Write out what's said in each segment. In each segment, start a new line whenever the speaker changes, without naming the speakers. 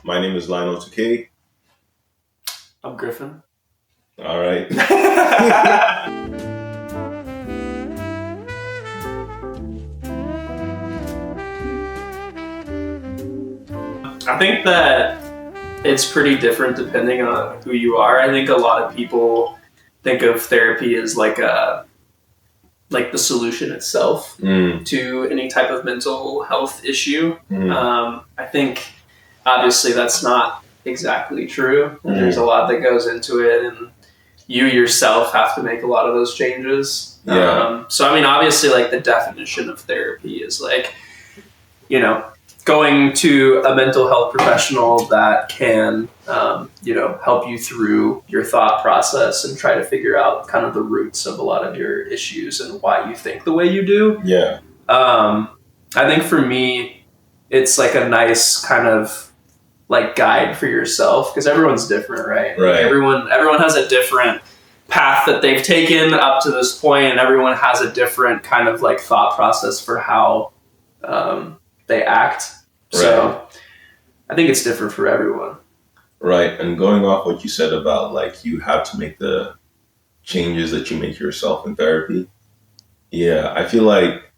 My name is Lionel 2K.
I'm Griffin.
All right.
I think that it's pretty different depending on who you are. I think a lot of people think of therapy as like the solution itself to any type of mental health issue. I think obviously that's not exactly true. And there's a lot that goes into it, and you yourself have to make a lot of those changes. So I mean, obviously, like the definition of therapy is like, going to a mental health professional that can, help you through your thought process and try to figure out kind of the roots of a lot of your issues and why you think the way you do.
Yeah.
I think for me, it's like a nice kind of like guide for yourself, because everyone's different, right?
Right.
Like everyone has a different path that they've taken up to this point, and everyone has a different kind of like thought process for how they act.
Right.
So I think it's different for everyone.
Right. And going off what you said about like you have to make the changes that you make yourself in therapy. Yeah, I feel like,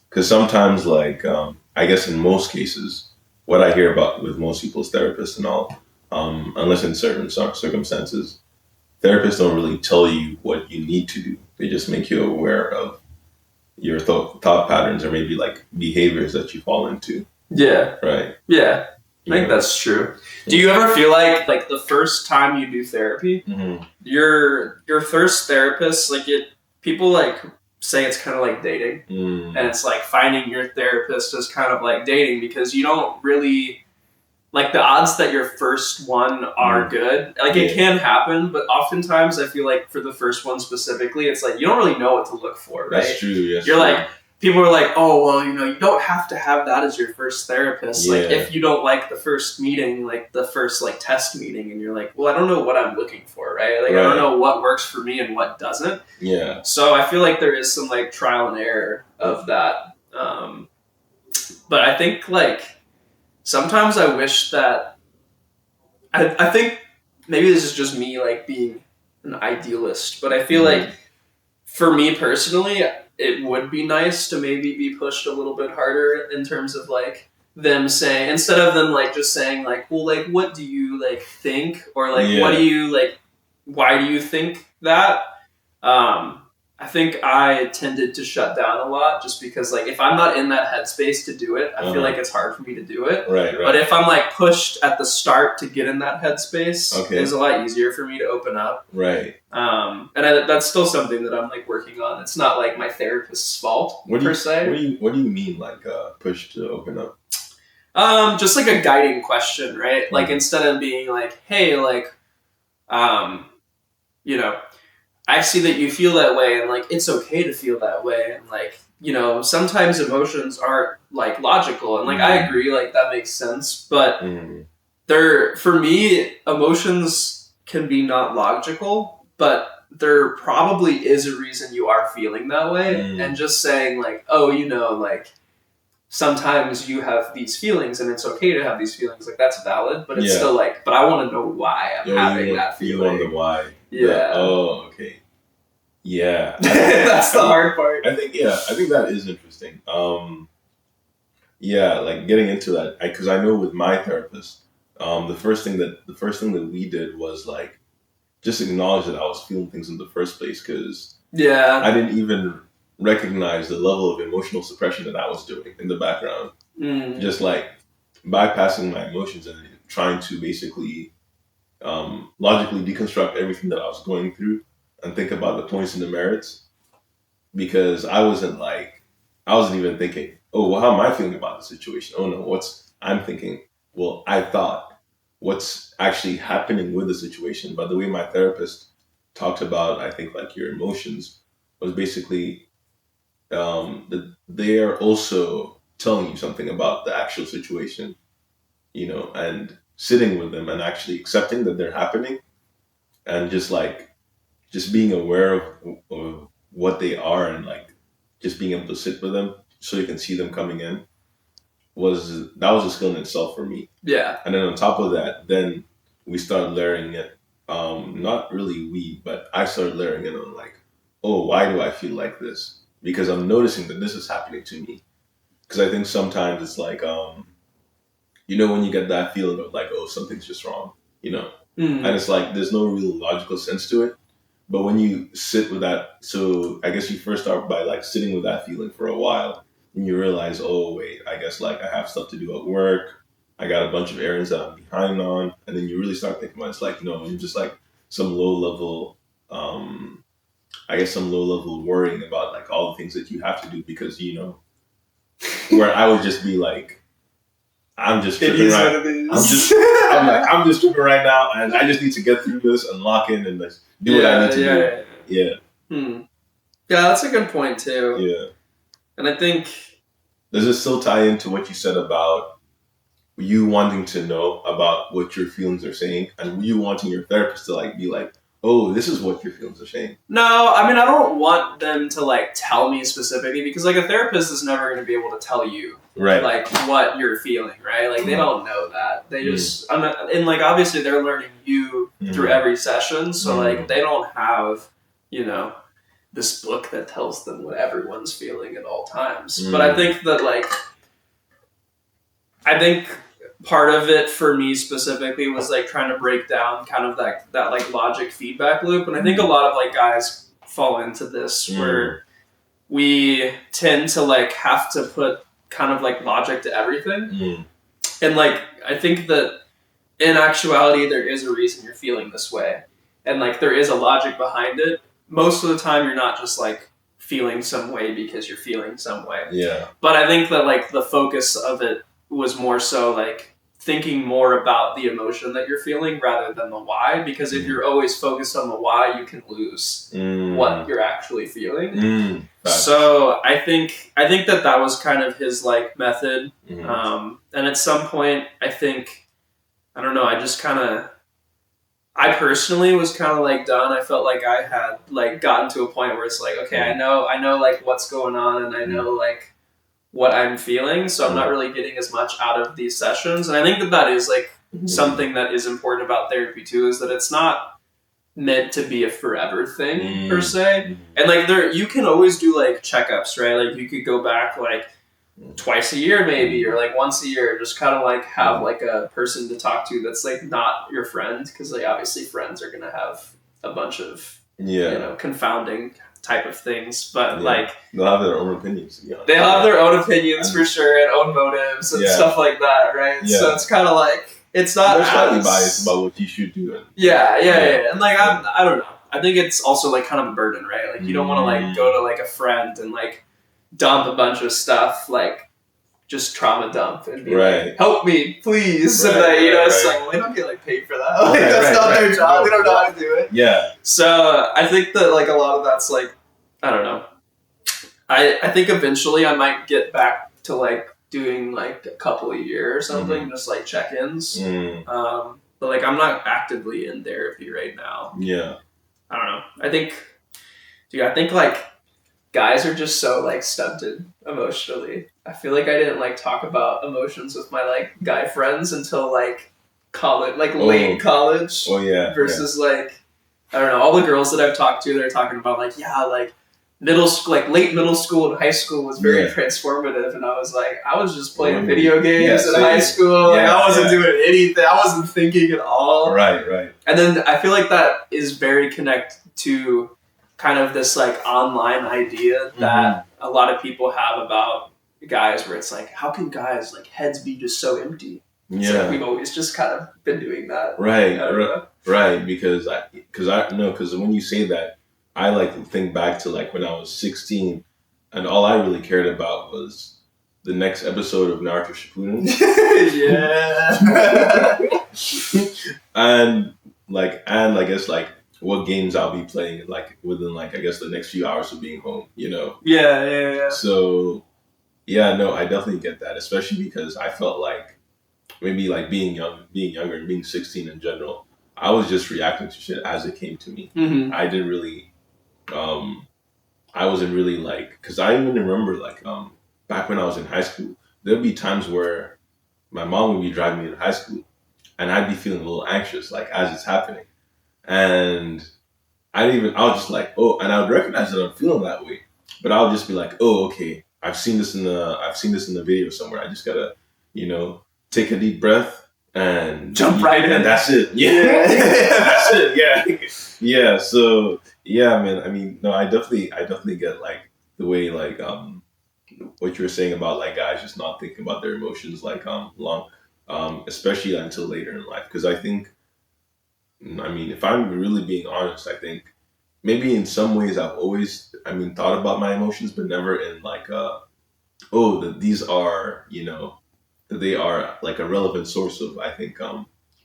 because sometimes like, I guess in most cases, what I hear about with most people's therapists and all, unless in certain circumstances, therapists don't really tell you what you need to do. They just make you aware of your thought patterns or maybe like behaviors that you fall into.
Yeah.
Right.
Yeah. I think that's true. Do you ever feel like the first time you do therapy, your first therapist, people like say it's kind of like dating, and it's like finding your therapist is kind of like dating, because you don't really like the odds that your first one are good. Like it can happen, but oftentimes I feel like for the first one specifically, it's like you don't really know what to look for, right?
That's true. Yes.
You're like, people are like, oh, well, you don't have to have that as your first therapist. Like, if you don't like the first meeting, like the first like test meeting, and you're like, well, I don't know what I'm looking for, right? Like, I don't know what works for me and what doesn't.
Yeah.
So I feel like there is some like trial and error of that. But I think like sometimes I wish that I think maybe this is just me like being an idealist, but I feel like for me personally, it would be nice to maybe be pushed a little bit harder in terms of like them saying, instead of them like just saying like, well, like what do you like think, or like what do you like, why do you think that? I think I tended to shut down a lot just because like if I'm not in that headspace to do it, I feel like it's hard for me to do it.
Right.
But if I'm like pushed at the start to get in that headspace, it's a lot easier for me to open up.
Right.
And that's still something that I'm like working on. It's not like my therapist's fault per se.
What do you mean like push to open up?
Just like a guiding question, right? Like instead of being like, hey, like, I see that you feel that way, and like it's okay to feel that way, and like sometimes emotions aren't like logical, and like I agree, like that makes sense, but for me, emotions can be not logical, but there probably is a reason you are feeling that way, and just saying like, oh, like sometimes you have these feelings, and it's okay to have these feelings, like that's valid, but it's still like, but I want to know why I'm having that feeling.
You want the why.
Yeah.
Oh, okay. Yeah.
That's the hard part.
I think that is interesting. Like getting into that, because I know with my therapist, the first thing that we did was like just acknowledge that I was feeling things in the first place, because I didn't even recognize the level of emotional suppression that I was doing in the background. Just like bypassing my emotions and trying to basically logically deconstruct everything that I was going through and think about the points and the merits, because I wasn't even thinking, oh, well, how am I feeling about the situation? Oh no, I'm thinking, well, I thought what's actually happening with the situation. But the way my therapist talked about, I think like your emotions was basically that they are also telling you something about the actual situation, and sitting with them and actually accepting that they're happening, and just being aware of what they are, and like just being able to sit with them so you can see them coming in. was a skill in itself for me.
Yeah.
And then on top of that, then we started layering it. Not really we, but I started layering it on like, oh, why do I feel like this? Because I'm noticing that this is happening to me. Because I think sometimes it's like, when you get that feeling of like, oh, something's just wrong, and it's like there's no real logical sense to it. But when you sit with that, so I guess you first start by like sitting with that feeling for a while, and you realize, oh wait, I guess like I have stuff to do at work. I got a bunch of errands that I'm behind on, and then you really start thinking about it. It's like you're just like some low level, some low level worrying about like all the things that you have to do because where I would just be like, I'm just tripping right. I'm just tripping right now, and I just need to get through this and lock in and do what I need to do. Yeah.
Yeah, that's a good point too.
Yeah.
And I think,
does it still tie into what you said about you wanting to know about what your feelings are saying, and you wanting your therapist to like be like, oh, this is what your feelings are saying?
No, I mean, I don't want them to like tell me specifically because like a therapist is never going to be able to tell you like what you're feeling, right? Like they don't know that. They just, and like obviously they're learning you through every session. So like they don't have, this book that tells them what everyone's feeling at all times. But I think that part of it for me specifically was like trying to break down kind of that like logic feedback loop. And I think a lot of like guys fall into this where we tend to like have to put kind of like logic to everything. And like, I think that in actuality, there is a reason you're feeling this way. And like, there is a logic behind it. Most of the time you're not just like feeling some way because you're feeling some way.
Yeah.
But I think that like the focus of it was more so like thinking more about the emotion that you're feeling rather than the why, because if you're always focused on the why, you can lose what you're actually feeling. So I think that was kind of his like method. And at some point I think, I don't know, I personally was kind of like done. I felt like I had like gotten to a point where it's like, okay, I know like what's going on and I know like what I'm feeling. So I'm not really getting as much out of these sessions. And I think that is like something that is important about therapy too, is that it's not meant to be a forever thing per se. And like you can always do like checkups, right? Like you could go back like twice a year maybe, or like once a year, just kind of like have like a person to talk to that's like not your friend, because like obviously friends are gonna have a bunch of confounding type of things, but like
they'll have their own opinions.
They'll have their own opinions for sure, and own motives and stuff like that, right? So it's kind of like it's not
they're slightly biased about what you should do.
Yeah. And like I don't know. I think it's also like kind of a burden, right? Like you don't want to like go to like a friend and like dump a bunch of stuff, like just trauma dump and be like, help me, please. And like, it's like, well, they don't get like paid for that. Like, that's not their job. They don't know how to do it.
Yeah.
So I think that like a lot of that's like, I don't know. I think eventually I might get back to like doing like a couple a year or something, just like check-ins. But like I'm not actively in therapy right now.
Yeah.
I don't know. I think like guys are just so like stunted emotionally. I feel like I didn't like talk about emotions with my like guy friends until like college, like late college.
Oh yeah.
Versus like, I don't know, all the girls that I've talked to, they're talking about like, like middle school, like late middle school and high school was very transformative. And I was like, I was just playing video games in high school. Like I wasn't doing anything. I wasn't thinking at all.
Right.
And then I feel like that is very connected to kind of this like online idea that a lot of people have about guys, where it's like, how can guys like heads be just so empty? It's like we've always just kind of been doing that.
Right. Because when you say that, I like think back to like when I was 16, and all I really cared about was the next episode of Naruto Shippuden. and I guess like what games I'll be playing like within like I guess the next few hours of being home,
Yeah.
So I definitely get that, especially because I felt like maybe like being younger, being 16 in general, I was just reacting to shit as it came to me. I didn't really I wasn't really like, because I even remember like back when I was in high school, there'd be times where my mom would be driving me to high school, and I'd be feeling a little anxious, like as it's happening, and I was just like, oh, and I would recognize that I'm feeling that way, but I would just be like, oh, okay, I've seen this in the video somewhere. I just gotta, take a deep breath and
jump right in.
And that's it. Yeah, that's it. Yeah, yeah. So yeah, man. I mean, no, I definitely get like the way like what you were saying about like guys just not thinking about their emotions like long, especially until later in life. Because I think, I mean, if I'm really being honest, I think maybe in some ways I've always, thought about my emotions, but never in like, that these are, that they are like a relevant source of, I think,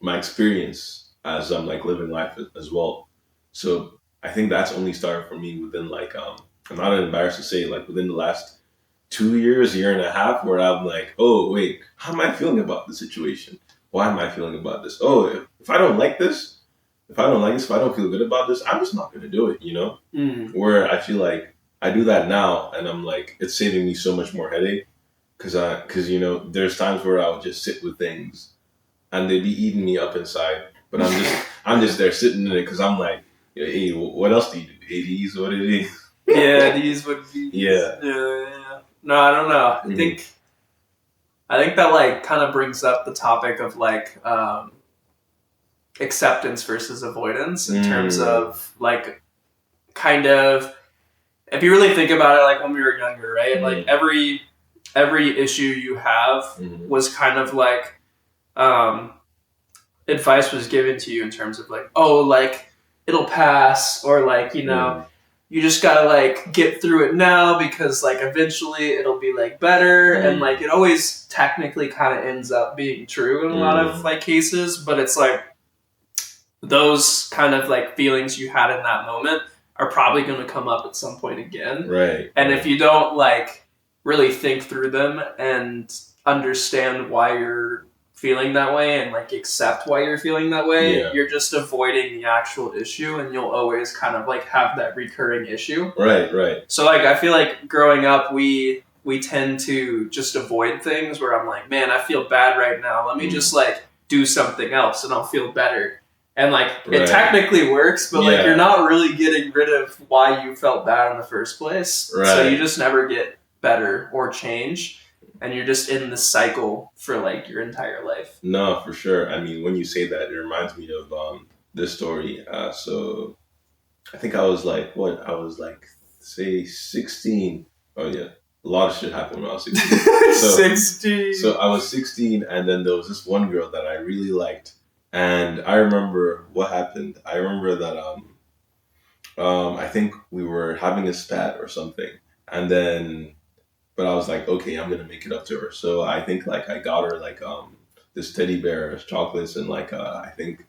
my experience as I'm like living life as well. So I think that's only started for me within like, I'm not embarrassed to say like within the last 2 years, year and a half, where I'm like, oh wait, how am I feeling about the situation? Why am I feeling about this? Oh, if I don't like this, if I don't feel good about this, I'm just not going to do it, Where I feel like I do that now and I'm like, it's saving me so much more headache because there's times where I'll just sit with things and they'd be eating me up inside, but I'm just there sitting in it because I'm like, hey, what else do you do? Hey, these what it is.
Yeah, these would be.
Yeah.
Yeah. No, I don't know. I think that like kind of brings up the topic of like acceptance versus avoidance in terms of like kind of, if you really think about it, like when we were younger, right? Like every issue you have was kind of like advice was given to you in terms of like, oh, like it'll pass, or like, you just gotta like get through it now because like eventually it'll be like better, and like it always technically kind of ends up being true in a lot of like cases, but it's like those kind of like feelings you had in that moment are probably going to come up at some point again.
Right.
And if you don't like really think through them and understand why you're feeling that way and like accept why you're feeling that way, you're just avoiding the actual issue, and you'll always kind of like have that recurring issue.
Right.
So like I feel like growing up we tend to just avoid things where I'm like, man, I feel bad right now. Let me just like do something else and I'll feel better. And like it technically works, but like you're not really getting rid of why you felt bad in the first place. Right. So you just never get better or change, and you're just in this cycle for like your entire life.
No, for sure. I mean, when you say that, it reminds me of this story. So I think I was like, say 16. Oh yeah, a lot of shit happened when I was 16.
16.
So I was 16, and then there was this one girl that I really liked. And I remember what happened. I remember that I think we were having a spat or something, and then, but I was like, okay, I'm gonna make it up to her. So I think like I got her like this teddy bear, chocolates, and like I think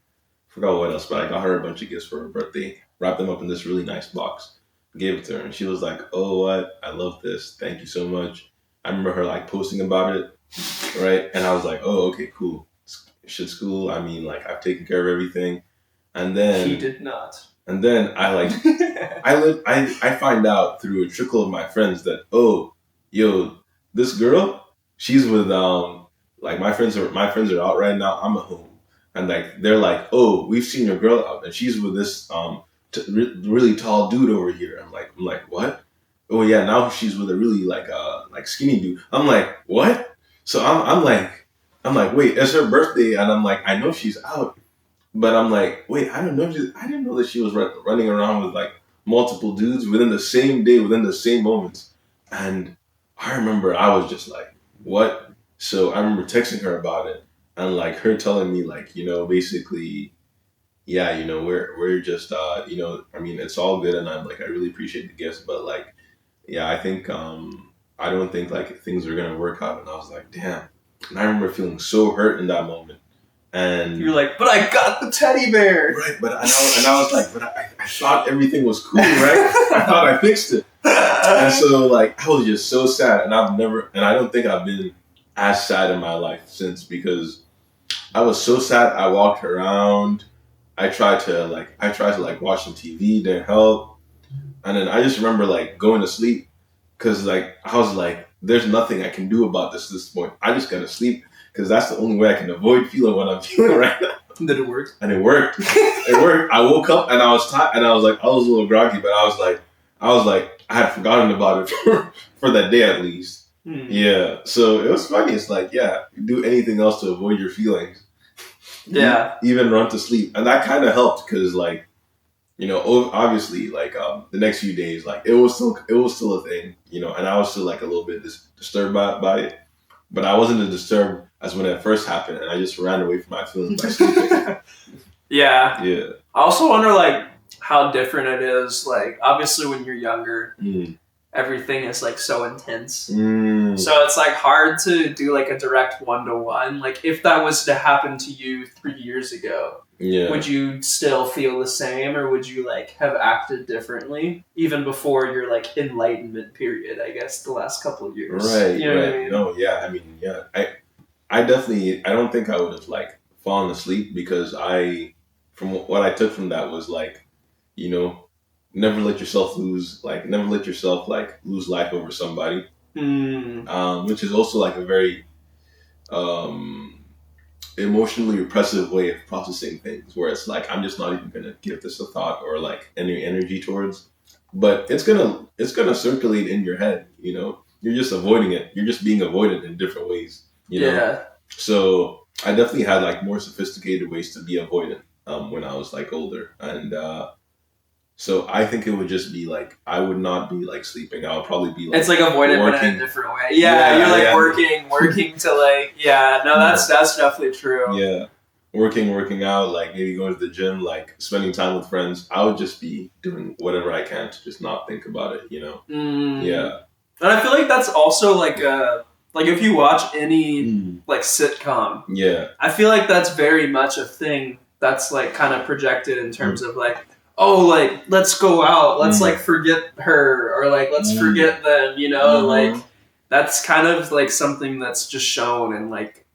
forgot what else, but I got her a bunch of gifts for her birthday. Wrapped them up in this really nice box, gave it to her, and she was like, oh, what? I love this. Thank you so much. I remember her like posting about it, right? And I was like, oh, okay, cool. Shit's cool. I mean, like I've taken care of everything, and then
he did not.
And then I like I find out through a trickle of my friends that this girl, she's with like my friends are out right now. I'm at home, and like they're like, oh, we've seen your girl out, and she's with this really tall dude over here. I'm like what? Oh yeah, now she's with a really like skinny dude. I'm like what? So I'm like, wait, it's her birthday, and I'm like, I know she's out, but I'm like, wait, I didn't know that she was running around with like multiple dudes within the same day, within the same moments. And I remember I was just like, what? So I remember texting her about it, and like her telling me like, basically, yeah, we're just I mean, it's all good, and I'm like, I really appreciate the gifts, but like, yeah, I think I don't think like things are gonna work out. And I was like, damn. And I remember feeling so hurt in that moment. And
you're like, but I got the teddy bear.
Right, but I was like, but I thought everything was cool, right? I thought I fixed it. And so like I was just so sad, and I don't think I've been as sad in my life since, because I was so sad. I walked around. I tried to watch some TV, didn't help. And then I just remember like going to sleep, because like I was like, there's nothing I can do about this at this point. I just gotta sleep because that's the only way I can avoid feeling what I'm feeling right now.
Did it work?
And it worked. It worked. I woke up and I was tired, and I was a little groggy, but I was like, I had forgotten about it for that day at least. Yeah. So it was funny. It's like, yeah, do anything else to avoid your feelings.
Yeah.
Even run to sleep, and that kind of helped because, like, you know, obviously, like, the next few days, like, it was still a thing, you know, and I was still like a little bit disturbed by it, but I wasn't as disturbed as when it first happened, and I just ran away from my feelings by sleeping.
Yeah.
Yeah.
I also wonder, like, how different it is. Like, obviously, when you're younger, everything is like so intense. So it's like hard to do like a direct 1-to-1. Like, if that was to happen to you 3 years ago, would you still feel the same, or would you like have acted differently even before your like enlightenment period? I guess the last couple of years.
Right.
You know
right.
What I mean?
No. Yeah. I mean, yeah. I definitely. I don't think I would have like fallen asleep because from what I took from that was like, you know, never let yourself lose life over somebody. Which is also like a very emotionally repressive way of processing things, where it's like, I'm just not even gonna give this a thought or like any energy towards, but it's gonna circulate in your head, you know. You're just avoiding it. You're just being avoided in different ways, you know.
Yeah.
So I definitely had like more sophisticated ways to be avoidant when I was like older, and so I think it would just be like, I would not be like sleeping. I would probably be like,
it's like avoidant but in a different way. Yeah, you're like working to like, no, that's definitely true.
Yeah. Working out, like maybe going to the gym, like spending time with friends. I would just be doing whatever I can to just not think about it, you know? Yeah.
And I feel like that's also like if you watch any like sitcom, I feel like that's very much a thing that's like kind of projected in terms of like, oh, like, let's go out, let's like forget her, or like let's forget them, you know? Like, that's kind of like something that's just shown in like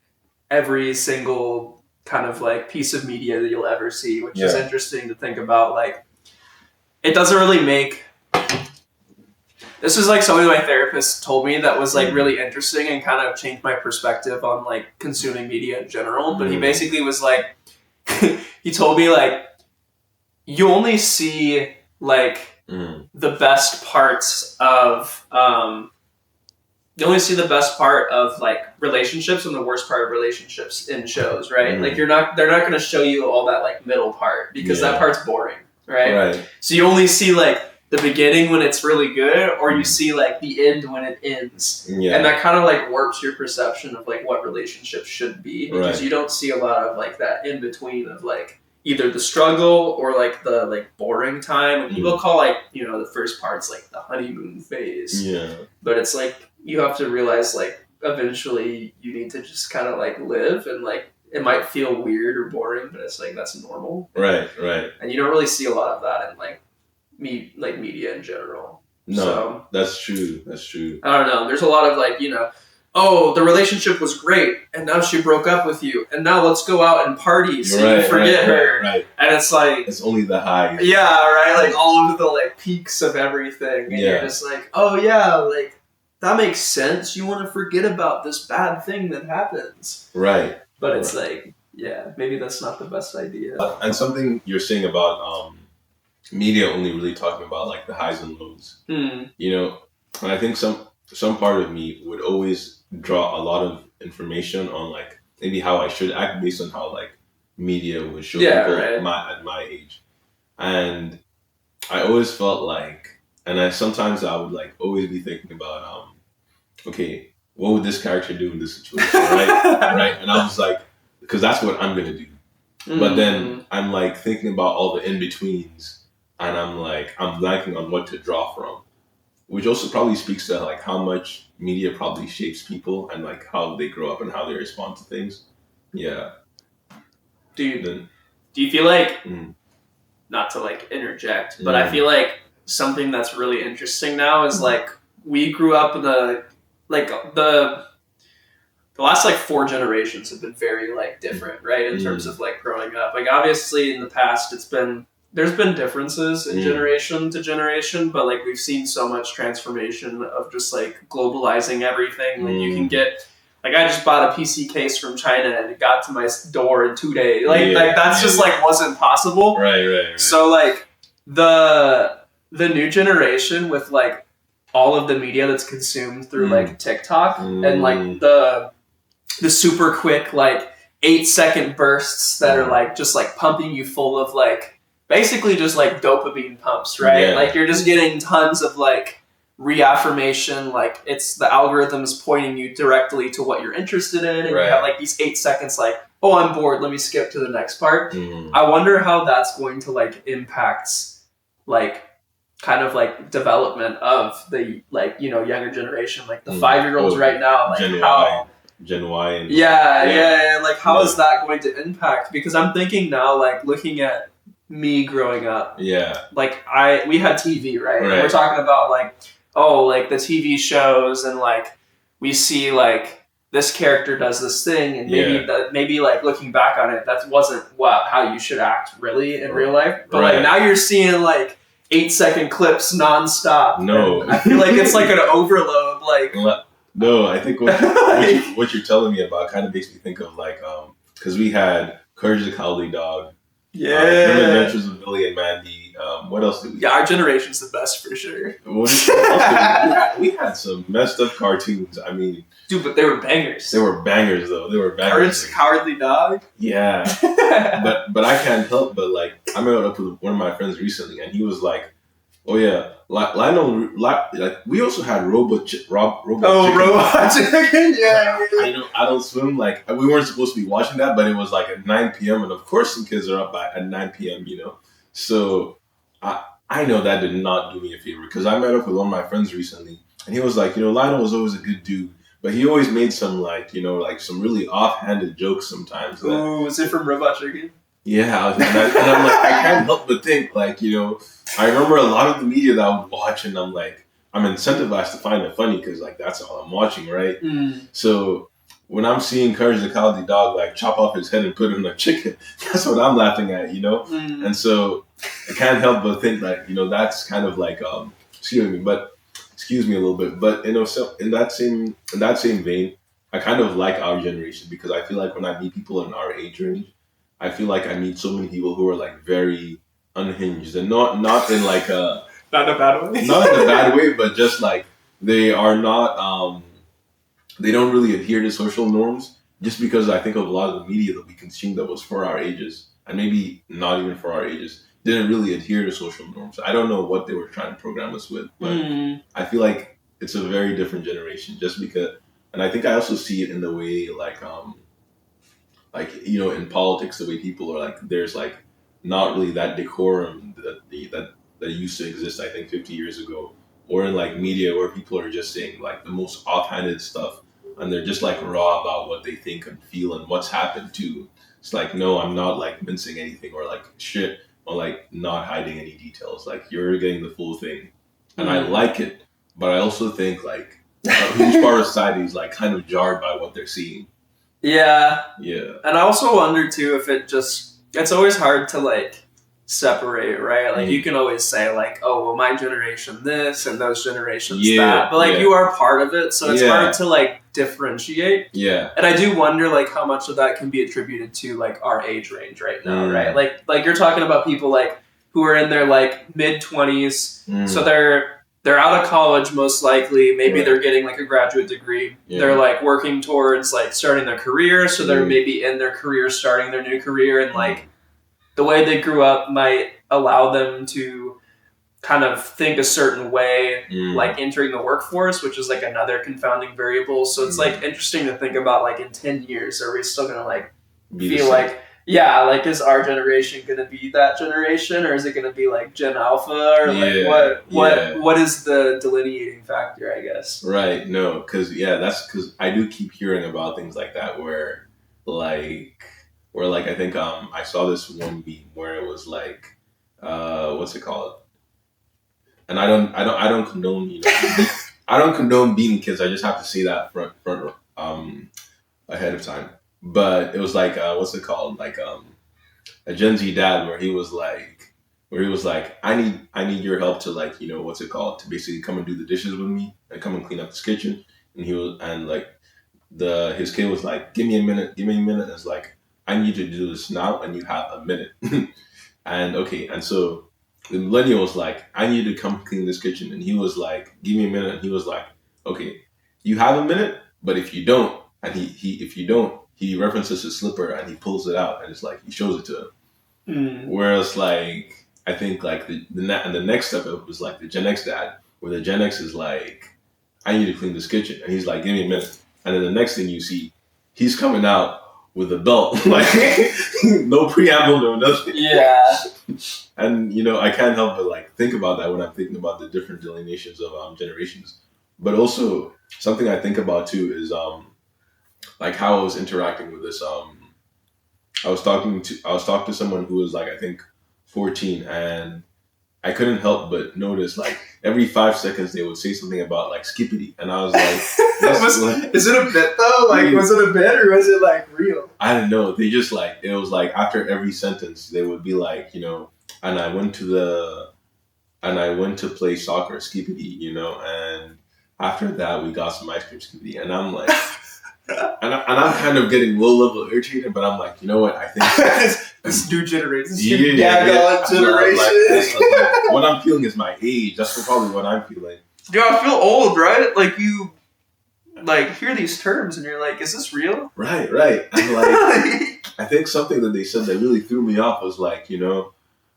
every single kind of like piece of media that you'll ever see, which is interesting to think about. Like, it doesn't really make... This is like something my therapist told me that was like really interesting and kind of changed my perspective on like consuming media in general. But he basically was like, he told me like, you only see like the best parts of like relationships and the worst part of relationships in shows, right? Like they're not going to show you all that like middle part because that part's boring, right? So you only see like the beginning when it's really good, or you see like the end when it ends, and that kind of like warps your perception of like what relationships should be, because you don't see a lot of like that in between of like either the struggle or like the like boring time. And people call like, you know, the first part's like the honeymoon phase. But it's like, you have to realize like eventually you need to just kind of like live, and like it might feel weird or boring, but it's like that's normal.
Right.
And you don't really see a lot of that in like media in general.
No,
so,
that's true.
I don't know. There's a lot of like, you know, oh, the relationship was great, and now she broke up with you, and now let's go out and party so you forget her.
Right.
And it's like,
it's only the high.
Yeah, right. Like all of the like peaks of everything, and you're just like, oh yeah, like that makes sense. You want to forget about this bad thing that happens,
right?
But it's like, yeah, maybe that's not the best idea.
And something you're saying about media only really talking about like the highs and lows, you know, and I think some part of me would always draw a lot of information on like maybe how I should act based on how like media would show people at my age. And I always felt like, and sometimes I would like always be thinking about, okay, what would this character do in this situation, right? And I was like, because that's what I'm gonna do. But then I'm like thinking about all the in-betweens, and I'm like, I'm blanking on what to draw from, which also probably speaks to like how much media probably shapes people and like how they grow up and how they respond to things. Yeah.
Do you feel like, not to like interject, but I feel like something that's really interesting now is like, we grew up in the last like 4 generations have been very like different, right? In terms of like growing up. Like obviously in the past it's been there's been differences in generation to generation, but like we've seen so much transformation of just like globalizing everything. Like you can get, like I just bought a PC case from China and it got to my door in 2 days. Like that's just like wasn't possible.
Right.
So like the new generation with like all of the media that's consumed through like TikTok and like the super quick like 8-second bursts that are like just like pumping you full of like basically just like dopamine pumps, right? Like you're just getting tons of like reaffirmation, like it's the algorithm is pointing you directly to what you're interested in, and you have like these 8 seconds like, oh, I'm bored, let me skip to the next part. I wonder how that's going to like impact like kind of like development of the like, you know, younger generation, like the 5-year-olds right now, like
Gen Y and
like how is that going to impact? Because I'm thinking now, like looking at me growing up, like we had TV, right? And we're talking about like, oh, like the TV shows, and like we see like this character does this thing, and maybe like looking back on it, that wasn't how you should act really in real life. But like now you're seeing like 8-second clips nonstop.
No,
I feel like it's like an overload. Like
no, I think what you're telling me about kind of makes me think of like because we had Courage the Cowardly Dog, The Adventures of Billy and Mandy. What else did we?
Yeah, our generation's the best for sure.
We had some messed up cartoons. I mean,
dude, but they were bangers.
They were bangers, though. They were bangers.
Courage the Cowardly Dog.
Yeah, but I can't help but like I met up with one of my friends recently, and he was like, "Oh yeah, Lionel, like we also had Robot Chicken."
Robot Chicken, yeah.
I know Adult Swim, like we weren't supposed to be watching that, but it was like at 9 p.m. and of course some kids are up at 9 p.m. You know, so I know that did not do me a favor because I met up with one of my friends recently, and he was like, you know, Lionel was always a good dude, but he always made some like, you know, like some really offhanded jokes sometimes.
Oh, was it from Robot Chicken?
Yeah, and I'm like, I can't help but think, like, you know, I remember a lot of the media that I would watch, and I'm like, I'm incentivized to find it funny because, like, that's all I'm watching, right? So when I'm seeing Courage the Cowardly Dog, like, chop off his head and put it in a chicken, that's what I'm laughing at, you know? And so I can't help but think, like, you know, that's kind of like, excuse me a little bit, but, you know, so in that same vein, I kind of like our generation because I feel like when I meet people in our age range, I feel like I meet so many people who are like very unhinged and not in like a
not in a bad way.
Not in a bad way, but just like they are not they don't really adhere to social norms just because I think of a lot of the media that we consume that was for our ages and maybe not even for our ages didn't really adhere to social norms. I don't know what they were trying to program us with, but I feel like it's a very different generation just because, and I think I also see it in the way like you know, in politics, the way people are like, there's like not really that decorum that used to exist, I think 50 years ago, or in like media where people are just saying like the most offhanded stuff and they're just like raw about what they think and feel and what's happened to. It's like, no, I'm not like mincing anything or like shit or like not hiding any details. Like you're getting the full thing, and I like it, but I also think like a huge part of society is like kind of jarred by what they're seeing.
Yeah.
Yeah.
And I also wonder too if it's always hard to like separate, right? Like you can always say like, oh, well, my generation this and those generations that, but like you are part of it, so it's hard to like differentiate.
Yeah.
And I do wonder like how much of that can be attributed to like our age range right now, right? Like you're talking about people like who are in their like mid-20s, so they're out of college most likely. Maybe they're getting like a graduate degree. Yeah. They're like working towards like starting their career. So they're maybe in their career, starting their new career. And like the way they grew up might allow them to kind of think a certain way, like entering the workforce, which is like another confounding variable. So it's like interesting to think about like in 10 years, are we still going to like feel like, yeah, like is our generation going to be that generation, or is it going to be like Gen Alpha, or like what is the delineating factor, I guess?
Right. No, that's because I do keep hearing about things like that where I think I saw this one meme where it was like what's it called? And I don't condone, you know, I don't condone beating kids. I just have to say that front ahead of time. But it was like, what's it called? Like a Gen Z dad where he was like, where he was like, I need your help to like, you know, what's it called, to basically come and do the dishes with me and come and clean up this kitchen. And he was, and like his kid was like, give me a minute, give me a minute. And it's like, I need you to do this now, and you have a minute. And okay, and so the millennial was like, I need you to come clean this kitchen, and he was like, give me a minute. And he was like, okay, you have a minute, but if you don't, and he if you don't, he references his slipper and he pulls it out, and it's like he shows it to him. Whereas like I think like the next step up was like the Gen X dad, where the Gen X is like, I need to clean this kitchen, and he's like, give me a minute. And then the next thing you see, he's coming out with a belt, like no preamble, no nothing.
Yeah.
And you know, I can't help but like think about that when I'm thinking about the different delineations of generations. But also something I think about too is like how I was interacting with this. I was talking to someone who was like, I think 14, and I couldn't help but notice like every 5 seconds they would say something about like skippity, and I was like,
is it a bit though? Like, was it a bit or was it like real?
I don't know. They just like, it was like after every sentence they would be like, you know, and I went to play soccer, skippity, you know, and after that we got some ice cream, skippity, and I'm like. And I'm kind of getting low level irritated, but I'm like, you know what? I think
this new generation,
generation. Like, what I'm feeling is my age. That's probably what I'm feeling.
Dude, I feel old, right? Like you, like hear these terms, and you're like, is this real?
Right. And like, I think something that they said that really threw me off was like, you know,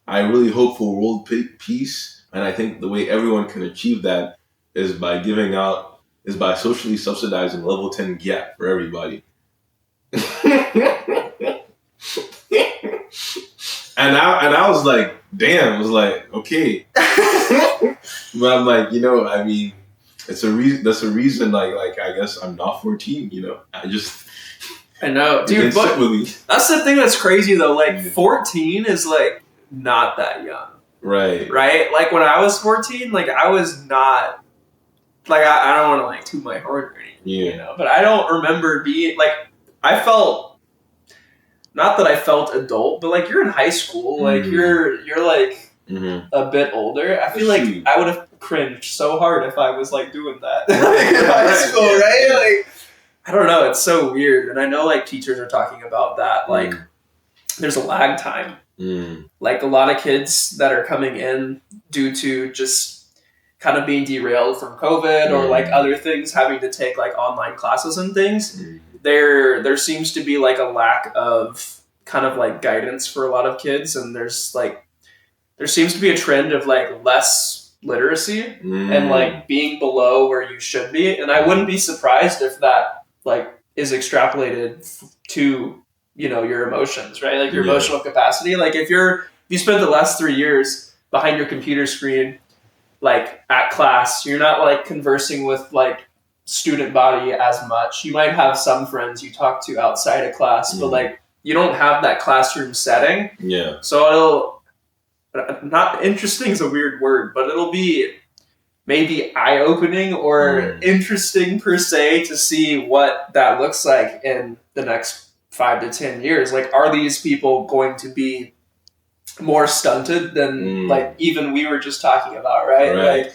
I really hope for world peace, and I think the way everyone can achieve that is by socially subsidizing level 10 gap for everybody. and I was like, damn, I was like, okay. But I'm like, you know, I mean, that's a reason like I guess I'm not 14, you know.
I know, dude, but that's the thing that's crazy though, like 14 is like not that young.
Right.
Like when I was 14, like I was not. Like, I don't want to, like, toot my horn or anything, you know? But I don't remember being, like, I felt, not that I felt adult, but, like, you're in high school. Like, you're like, a bit older. I feel like I would have cringed so hard if I was, like, doing that. In high school, right? Like, I don't know. It's so weird. And I know, like, teachers are talking about that. Like, there's a lag time. Like, a lot of kids that are coming in due to just kind of being derailed from COVID or like other things, having to take like online classes and things, there seems to be like a lack of kind of like guidance for a lot of kids, and there seems to be a trend of like less literacy and like being below where you should be, and I wouldn't be surprised if that like is extrapolated to, you know, your emotions, right? Like your emotional capacity. Like if you spent the last 3 years behind your computer screen, like at class, you're not like conversing with like student body as much. You might have some friends you talk to outside of class, but like you don't have that classroom setting.
Yeah.
So not interesting is a weird word, but it'll be maybe eye-opening or interesting per se to see what that looks like in the next 5 to 10 years. Like, are these people going to be more stunted than like even we were just talking about, right? Like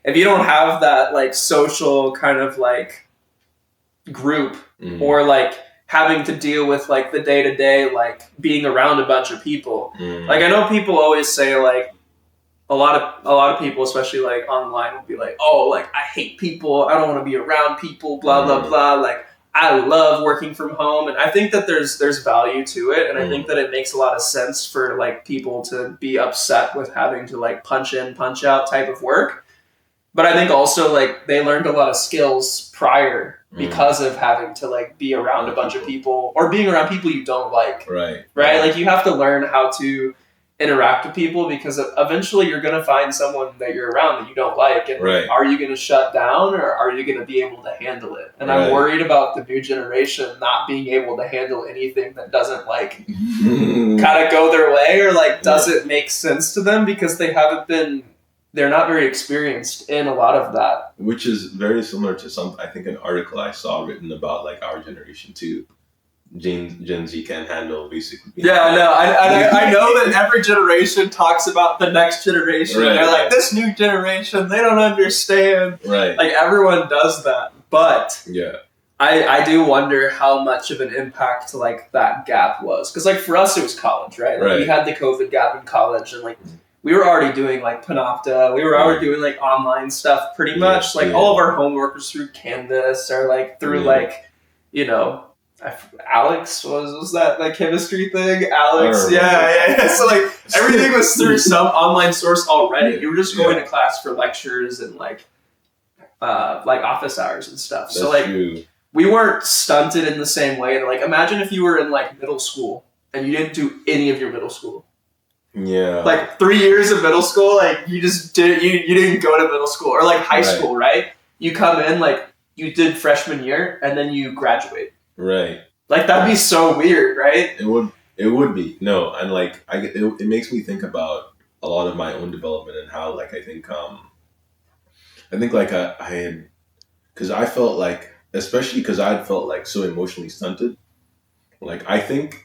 if you don't have that like social kind of like group or like having to deal with like the day-to-day, like being around a bunch of people. Like I know people always say like a lot of people, especially like online, will be like, oh, like I hate people, I don't want to be around people, blah blah blah. Like I love working from home, and I think that there's value to it, and I think that it makes a lot of sense for like people to be upset with having to like punch in, punch out type of work. But I think also like they learned a lot of skills prior because of having to like be around a bunch of people or being around people you don't like.
Right.
Like you have to learn how to interact with people, because eventually you're going to find someone that you're around that you don't like, and are you going to shut down or are you going to be able to handle it? And I'm worried about the new generation not being able to handle anything that doesn't like kind of go their way or like doesn't make sense to them, because they're not very experienced in a lot of that.
Which is very similar to I think an article I saw written about like our generation too. Gen Z can't handle, basically.
Yeah, no, I know that every generation talks about the next generation. Right, they're like, this new generation, they don't understand.
Right.
Like, everyone does that. But
yeah,
I do wonder how much of an impact, like, that gap was. Because, like, for us, it was college, right? Like, we had the COVID gap in college, and, like, we were already doing, like, Panopta. We were already doing, like, online stuff pretty much. Like, all of our homework was through Canvas or, like, through, like, you know... Alex was that like chemistry thing? Alex, yeah. So like everything was through some online source already. You were just going to class for lectures and like office hours and stuff.
That's
so like
true.
We weren't stunted in the same way. Like imagine if you were in like middle school and you didn't do any of your middle school.
Yeah.
Like 3 years of middle school, like you just did you didn't go to middle school or like high school, right? You come in like you did freshman year and then you graduate.
Right.
Like that'd be so weird, right?
It would be. No, and like it makes me think about a lot of my own development and how like I think like I had, because I felt like, especially because I felt like so emotionally stunted. Like I think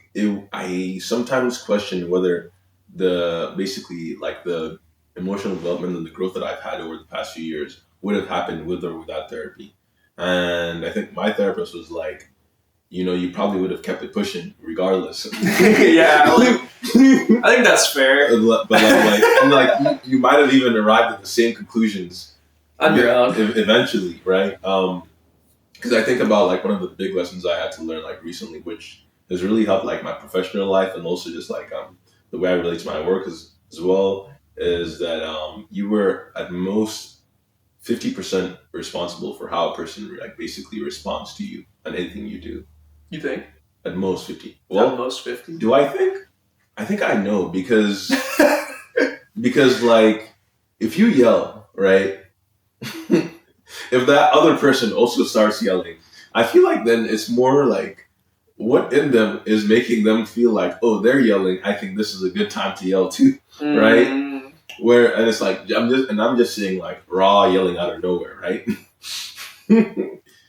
I sometimes question whether basically like the emotional development and the growth that I've had over the past few years would have happened with or without therapy. And I think my therapist was like, you probably would have kept it pushing regardless.
Yeah, I think that's fair.
But you might have even arrived at the same conclusions
on your own
eventually, right? Because I think about like one of the big lessons I had to learn like recently, which has really helped like my professional life and also just like the way I relate to my work as well, is that you were at most 50% responsible for how a person like basically responds to you and anything you do.
You think?
At most 50. Well,
at most 50.
Do I think? I think I know because like if you yell, right? If that other person also starts yelling, I feel like then it's more like what in them is making them feel like, oh, they're yelling. I think this is a good time to yell too, right? And it's like I'm just seeing like raw yelling out of nowhere, right?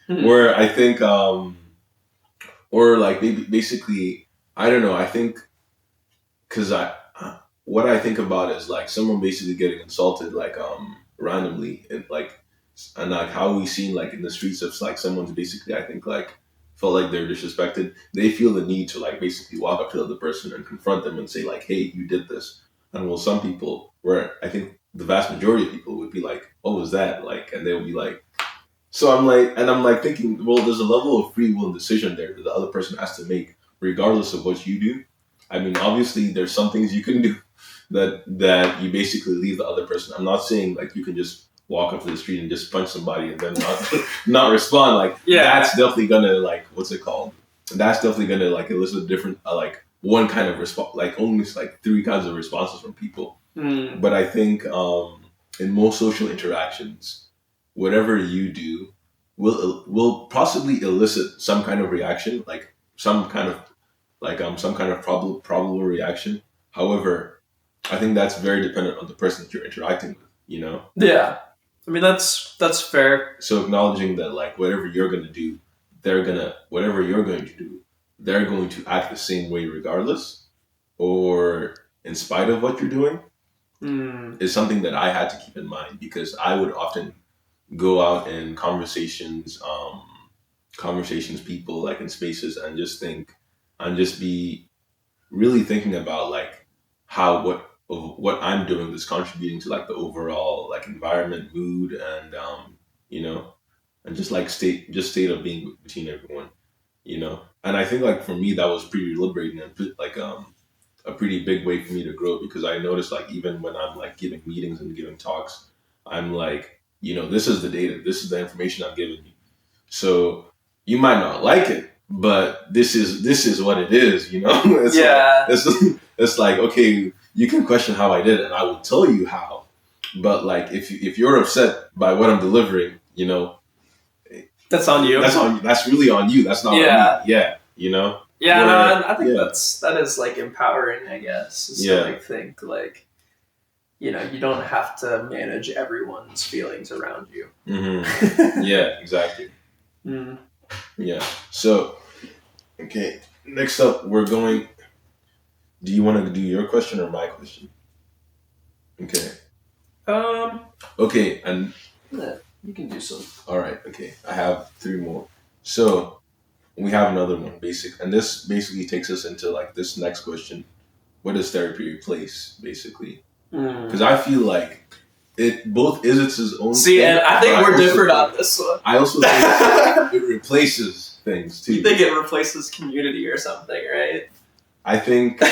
Where I think or like maybe basically I don't know. I think because what I think about is like someone basically getting insulted like randomly and like how we seen like in the streets of like someone's basically I think like felt like they're disrespected. They feel the need to like basically walk up to the other person and confront them and say like, hey, you did this. And well, some people, where I think the vast majority of people would be like, oh, was that like, and they would be like. So I'm like thinking, well, there's a level of free will and decision there that the other person has to make, regardless of what you do. I mean, obviously, there's some things you can do that you basically leave the other person. I'm not saying like you can just walk up to the street and just punch somebody and then not respond. Like that's definitely gonna like what's it called? That's definitely gonna like elicit different like one kind of response, like almost like 3 kinds of responses from people. But I think in most social interactions, whatever you do will possibly elicit some kind of reaction, like some kind of probable reaction. However, I think that's very dependent on the person that you're interacting with, Yeah.
I mean, that's fair.
So acknowledging that like whatever you're going to do, whatever you're going to do, they're going to act the same way regardless or in spite of what you're doing is something that I had to keep in mind because I would often go out in conversations, people like in spaces and just be really thinking about like how what I'm doing is contributing to like the overall like environment, mood, and and just like state of being between everyone, And I think like for me that was pretty liberating and like a pretty big way for me to grow because I noticed like even when I'm like giving meetings and giving talks, I'm like, this is the data, this is the information I'm giving you. So you might not like it, but this is what it is, It's like, it's like, okay, you can question how I did it and I will tell you how. But like if you're upset by what I'm delivering,
that's on you.
That's really on you. That's not on me. Yeah,
Yeah, no, I think that is like empowering, I guess. Is to like think like you don't have to manage everyone's feelings around you.
Mm-hmm. Yeah, exactly. Yeah. So, okay. next up, we're going. Do you want to do your question or my question? Okay. Okay, and
yeah, you can do some.
All right. Okay, I have 3 more. So we have another one, basic, and this basically takes us into like this next question: what does therapy replace, basically? Because I feel like it both is its own.
See, thing, and I think we're different on this one.
I also think it replaces things too.
You think it replaces community or something, right?
I think,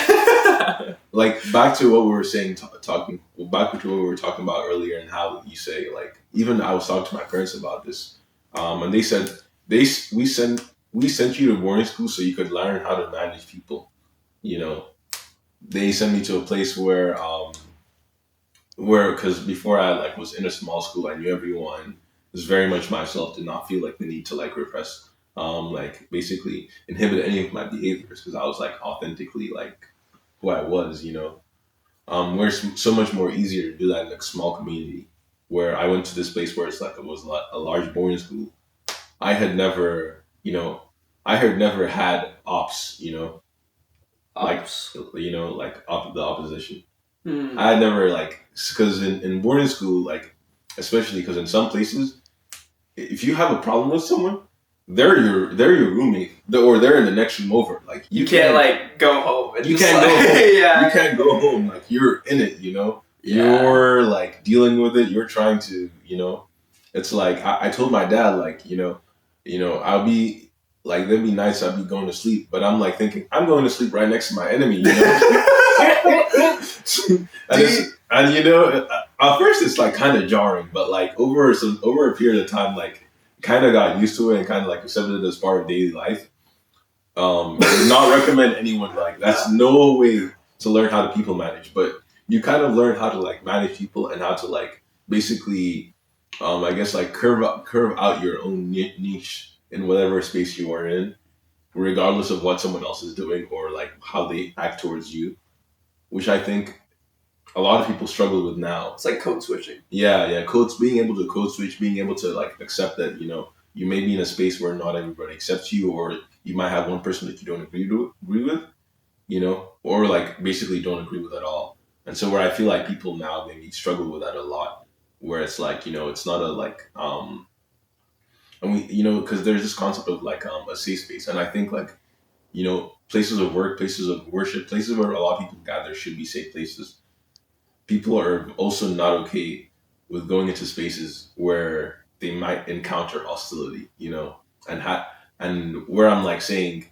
like, back to what we were saying, back to what we were talking about earlier, and how you say, like, even I was talking to my parents about this, and they said we sent you to boarding school so you could learn how to manage people. You know, they sent me to a place where because before I like was in a small school, I knew everyone, was very much myself, did not feel like the need to like repress, like basically inhibit any of my behaviors because I was like authentically like who I was, where it's so much more easier to do that in a small community. Where I went to this place where it's like it was a large boarding school. I had never, had ops, ops. The opposition. I had never because in boarding school, especially because in some places, if you have a problem with someone, they're your roommate, or they're in the next room over. Like
you can't like go home.
You can't go home. Yeah. You can't go home. Like you're in it. Yeah. You're like dealing with it. You're trying to. It's like I told my dad I'll be like there'd be nights I'd be going to sleep, but I'm like thinking I'm going to sleep right next to my enemy. And at first it's like kind of jarring, but like over a period of time, like kind of got used to it and kind of like accepted it as part of daily life. I would not recommend anyone that's no way to learn how to people manage, but you kind of learn how to like manage people and how to like basically, I guess like curve out your own niche in whatever space you are in, regardless of what someone else is doing or like how they act towards you, which I think a lot of people struggle with now.
It's like code switching.
Yeah, being able to code switch, being able to like accept that you may be in a space where not everybody accepts you, or you might have one person that you don't agree with, or like basically don't agree with at all. And so where I feel like people now maybe struggle with that a lot, where it's like it's not a like and we because there's this concept of like a safe space, and I think like places of work, places of worship, places where a lot of people gather should be safe places. People are also not okay with going into spaces where they might encounter hostility, and where I'm like saying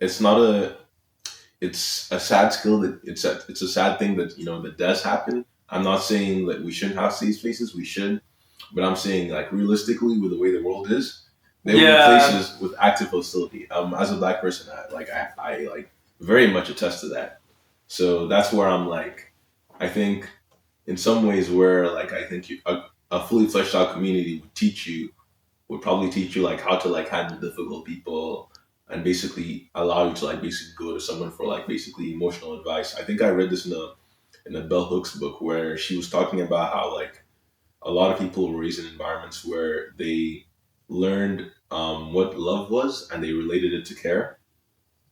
it's a sad skill that it's a sad thing that that does happen. I'm not saying that we shouldn't have safe spaces, we should, but I'm saying like realistically with the way the world is, there will be places with active hostility. As a Black person, I like very much attest to that. So that's where I'm like, I think in some ways where like I think a fully fleshed out community would probably teach you like how to like handle difficult people and basically allow you to like basically go to someone for like basically emotional advice. I think I read this in a Bell Hooks book where she was talking about how like a lot of people were raised in environments where they learned what love was and they related it to care.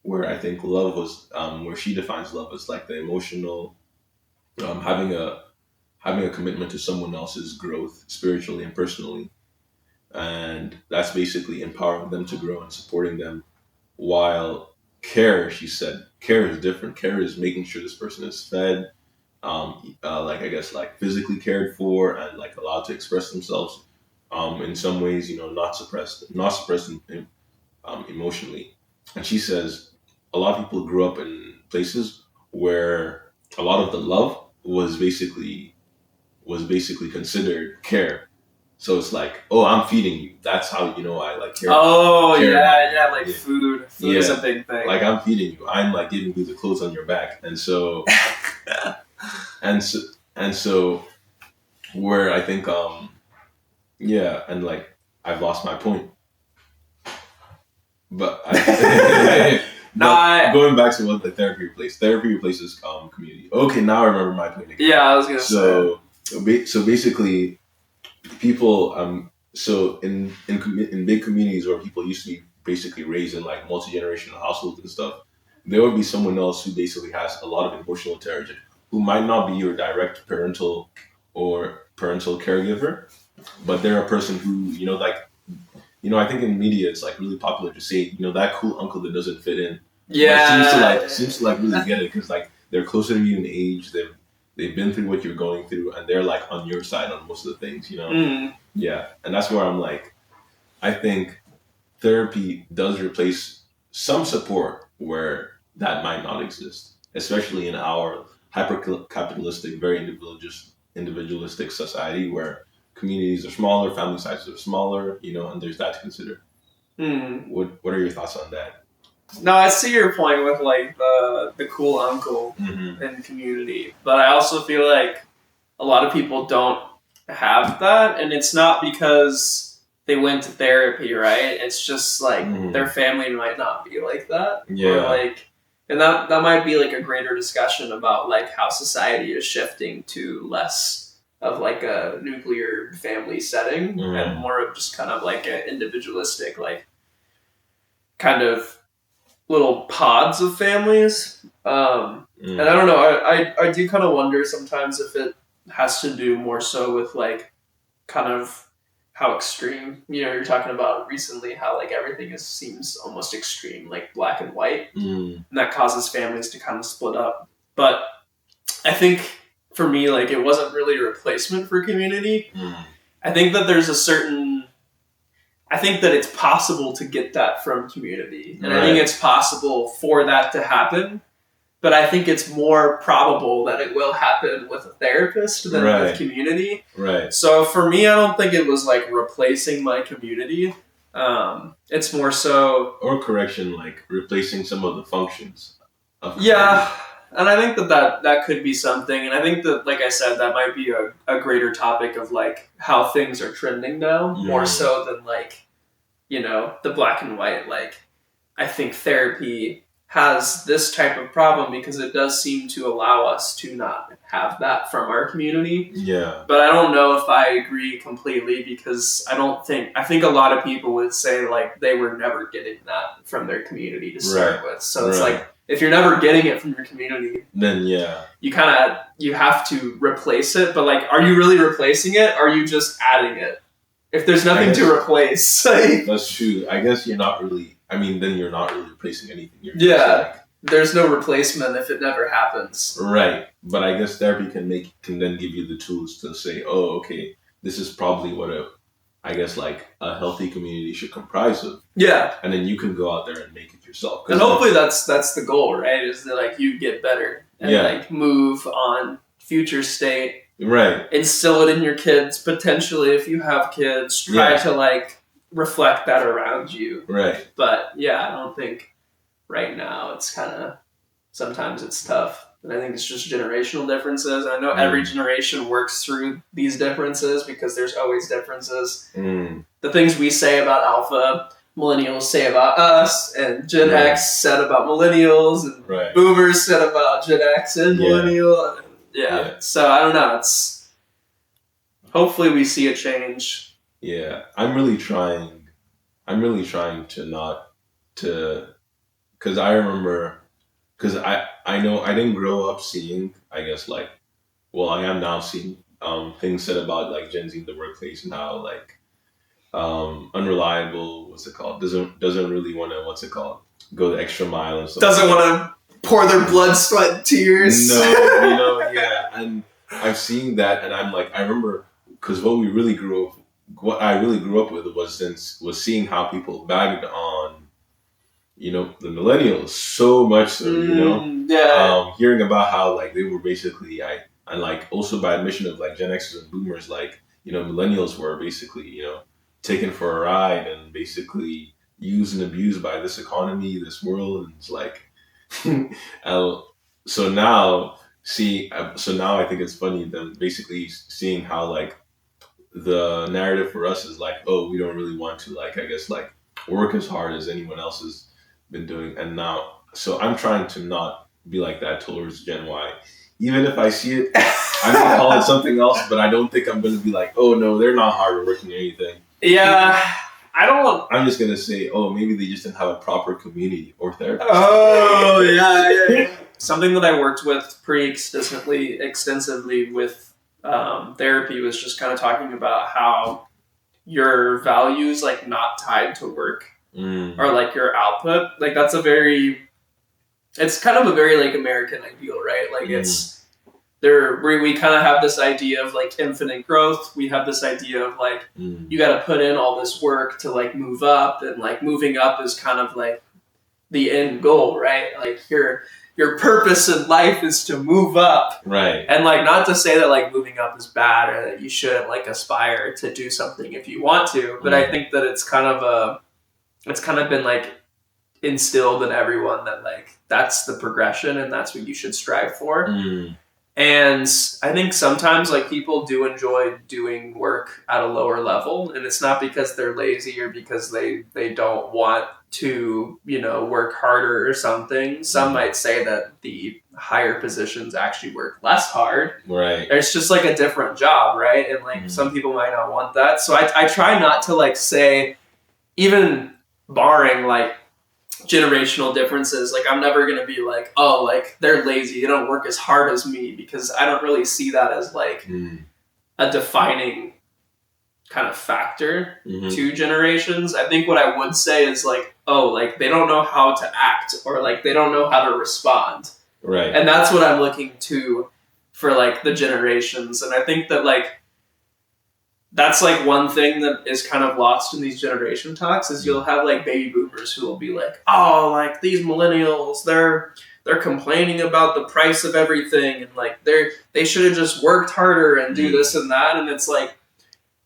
Where I think love was where she defines love as like the emotional having a commitment to someone else's growth spiritually and personally, and that's basically empowering them to grow and supporting them. While care, she said, care is different. Care is making sure this person is fed, like I guess like physically cared for and like allowed to express themselves. In some ways, not suppressed emotionally. And she says a lot of people grew up in places where a lot of the love was basically considered care. So it's like, oh, I'm feeding you. That's how I like care.
Oh care like food. Food is a big thing.
Like I'm feeding you. I'm like giving you the clothes on your back, and so, and so, where I think, and like I've lost my point, but going back to what the therapy replaces community. Okay, now I remember my point again.
Yeah, I was gonna say.
So basically, people so in big communities where people used to be basically raised in like multi-generational households and stuff, there would be someone else who basically has a lot of emotional intelligence, who might not be your direct parental caregiver, but they're a person who, I think in media it's like really popular to say, that cool uncle that doesn't fit in.
Yeah.
Seems to really get it, because like they're closer to you in age, they've been through what you're going through, and they're like on your side on most of the things, Yeah, and that's where I'm like, I think therapy does replace some support where that might not exist, especially in our hyper-capitalistic, very individualistic society where communities are smaller, family sizes are smaller, and there's that to consider. What are your thoughts on that?
No, I see your point with like the cool uncle in community, but I also feel like a lot of people don't have that, and it's not because they went to therapy, right? It's just like their family might not be like that, or like, and that might be like a greater discussion about like how society is shifting to less of like a nuclear family setting and more of just kind of like an individualistic, like kind of little pods of families. And I don't know, I do kind of wonder sometimes if it has to do more so with like kind of how extreme, you're talking about recently how like everything seems almost extreme, like black and white, and that causes families to kind of split up. But I think for me, like, it wasn't really a replacement for community. I think that I think that it's possible to get that from community, and I think it's possible for that to happen. But I think it's more probable that it will happen with a therapist than with community.
Right.
So for me, I don't think it was like replacing my community. It's more so...
Or correction, like replacing some of the functions of community.
Yeah, and I think that could be something. And I think that, like I said, that might be a greater topic of like how things are trending now, more so than like, the black and white. Like, I think therapy has this type of problem because it does seem to allow us to not have that from our community.
Yeah.
But I don't know if I agree completely, because I think a lot of people would say like they were never getting that from their community to start with. So it's like, if you're never getting it from your community,
then
you have to replace it. But like, are you really replacing it? Or are you just adding it? If there's nothing to replace.
That's true. I guess you're not really... then you're not really replacing anything.
There's no replacement if it never happens.
Right. But I guess therapy can then give you the tools to say, oh, okay, this is probably what a healthy community should comprise of.
Yeah.
And then you can go out there and make it yourself.
And hopefully that's the goal, right? Is that like you get better and like move on future state.
Right.
Instill it in your kids, potentially if you have kids. Try to like reflect that around you.
Right.
But yeah, I don't think right now it's kind of, sometimes it's tough. And I think it's just generational differences. And I know every generation works through these differences because there's always differences. The things we say about alpha, millennials say about us, and Gen X said about millennials, and boomers said about Gen X and millennial. Yeah. So I don't know. Hopefully we see a change.
Yeah, I'm really trying to not to, because I remember, because I know I didn't grow up seeing, I guess, like, well, I am now seeing things said about like Gen Z in the workplace and how like unreliable, doesn't really want to, go the extra mile and stuff.
Doesn't want to pour their blood, sweat, and tears.
No, and I've seen that, and I'm like, I remember, because what I really grew up with was seeing how people bagged on, the millennials so much so, hearing about how like they were basically, and like also by admission of like Gen Xers and boomers, like, millennials were basically, taken for a ride and basically used and abused by this economy, this world, and it's like, so now I think it's funny them basically seeing how like the narrative for us is like, oh, we don't really want to, like, I guess, like, work as hard as anyone else has been doing. And now, so I'm trying to not be like that towards Gen Y. Even if I see it, I may call it something else, but I don't think I'm going to be like, oh, no, they're not hard working or anything.
Yeah.
I'm just gonna say, maybe they just didn't have a proper community or therapist.
Oh yeah. Something that I worked with pretty extensively with therapy was just kind of talking about how your values like not tied to work or like your output. Like that's it's kind of a very like American ideal, right? Like it's there we kind of have this idea of like infinite growth. We have this idea of like you got to put in all this work to like move up, and like moving up is kind of like the end goal, right? Like your purpose in life is to move up,
right?
And like not to say that like moving up is bad or that you shouldn't like aspire to do something if you want to, but I think that it's kind of been like instilled in everyone that like that's the progression and that's what you should strive for. And I think sometimes like people do enjoy doing work at a lower level, and it's not because they're lazy or because they don't want to, work harder or something. Some might say that the higher positions actually work less hard.
Right.
It's just like a different job, right? And like some people might not want that. So I try not to like say, even barring like generational differences, like I'm never gonna be like, oh, like they're lazy, they don't work as hard as me, because I don't really see that as like a defining kind of factor to generations. I think what I would say is like, oh, like they don't know how to act, or like they don't know how to respond,
right?
And that's what I'm looking to for like the generations. And I think that like that's like one thing that is kind of lost in these generation talks is you'll have like baby boomers who will be like, oh, like these millennials, they're complaining about the price of everything, and like they should have just worked harder and do this and that. And it's like,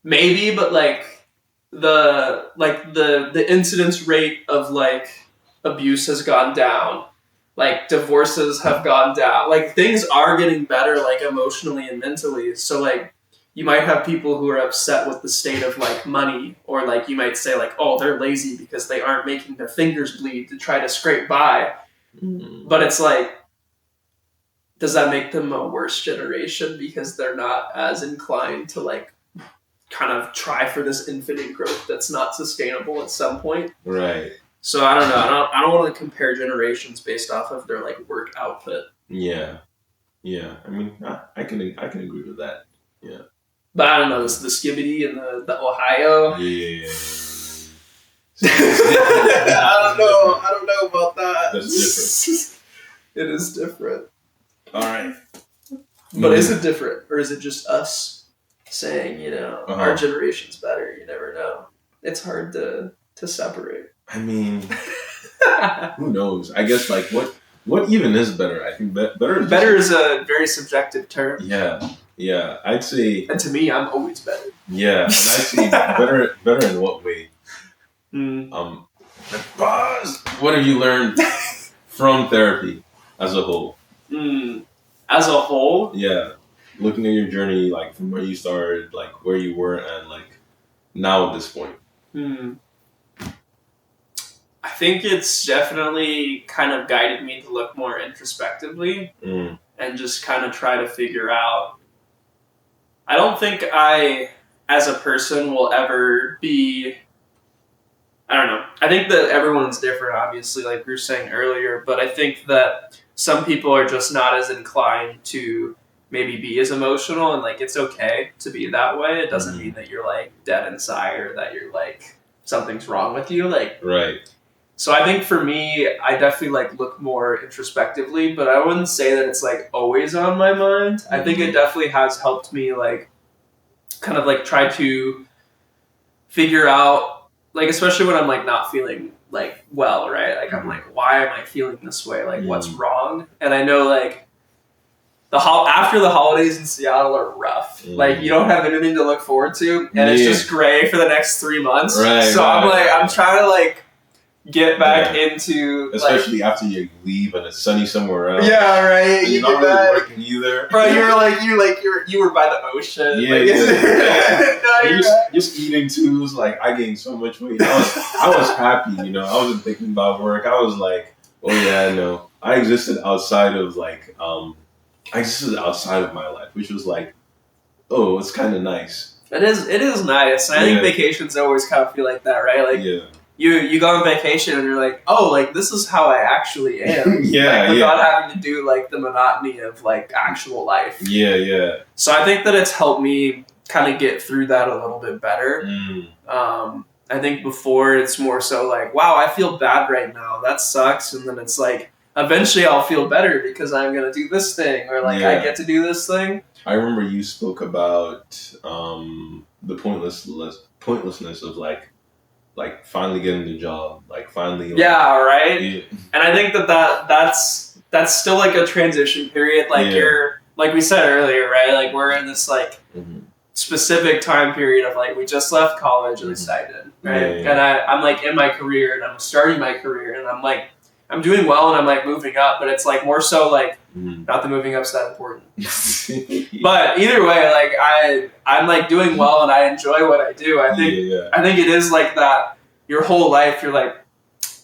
maybe, but like the incidence rate of like abuse has gone down, like divorces have gone down, like things are getting better like emotionally and mentally. So like you might have people who are upset with the state of like money, or like you might say like, oh, they're lazy because they aren't making their fingers bleed to try to scrape by. But it's like, does that make them a worse generation because they're not as inclined to like kind of try for this infinite growth that's not sustainable at some point?
Right.
So I don't know. I don't want to compare generations based off of their like work output.
Yeah. I mean, I can agree with that. Yeah.
But I don't know, the Skibbity and the Ohio.
Yeah.
I don't know about that.
That's different.
It is different.
All right.
But is it different, or is it just us saying, our generation's better? You never know. It's hard to separate.
I mean, who knows? I guess like what even is better? I think better
is a very subjective term.
Yeah. I'd say.
And to me, I'm always better.
Yeah, and I'd say better in what way? What have you learned from therapy as a whole?
As a whole?
Yeah. Looking at your journey, like from where you started, like where you were, and like now at this point.
I think it's definitely kind of guided me to look more introspectively and just kind of try to figure out. I don't think I, as a person, will ever be. I don't know. I think that everyone's different, obviously, like we were saying earlier, but I think that some people are just not as inclined to maybe be as emotional, and like it's okay to be that way. It doesn't mean that you're like dead inside or that you're like something's wrong with you. Like,
right.
So I think for me, I definitely like look more introspectively, but I wouldn't say that it's like always on my mind. I think it definitely has helped me like kind of like try to figure out, like, especially when I'm like not feeling like well, right? Like I'm like, why am I feeling this way? Like what's wrong? And I know like after the holidays in Seattle are rough. Like you don't have anything to look forward to, and it's just gray for the next 3 months.
Right,
so I'm trying to like get back into,
especially after you leave and it's sunny somewhere else.
Yeah, right.
And you're not really working either.
Bro, you were by the ocean.
Yeah, you're just eating too. It was like I gained so much weight. I was happy, I wasn't thinking about work. I was like, oh yeah, no. I existed outside of outside of my life, which was like, oh, it's kind of nice.
It is nice. And I think vacations always kind of feel like that, right? Like you go on vacation and you're like, oh, like this is how I actually am. Without having to do like the monotony of like actual life. So I think that it's helped me kind of get through that a little bit better. I think before it's more so like, wow, I feel bad right now. That sucks. And then it's like, eventually I'll feel better because I'm going to do this thing, or like I get to do this thing.
I remember you spoke about the pointlessness of like finally getting the job, like finally.
Right. Yeah. And I think that's still like a transition period. Like you're, like we said earlier, right? Like we're in this like specific time period of like, we just left college, at least I did, right? And I'm like in my career and I'm starting my career and I'm like, I'm doing well and I'm like moving up, but it's like more so like not the moving up's that important. But either way, like I'm like doing well and I enjoy what I do. I think it is like that your whole life you're like,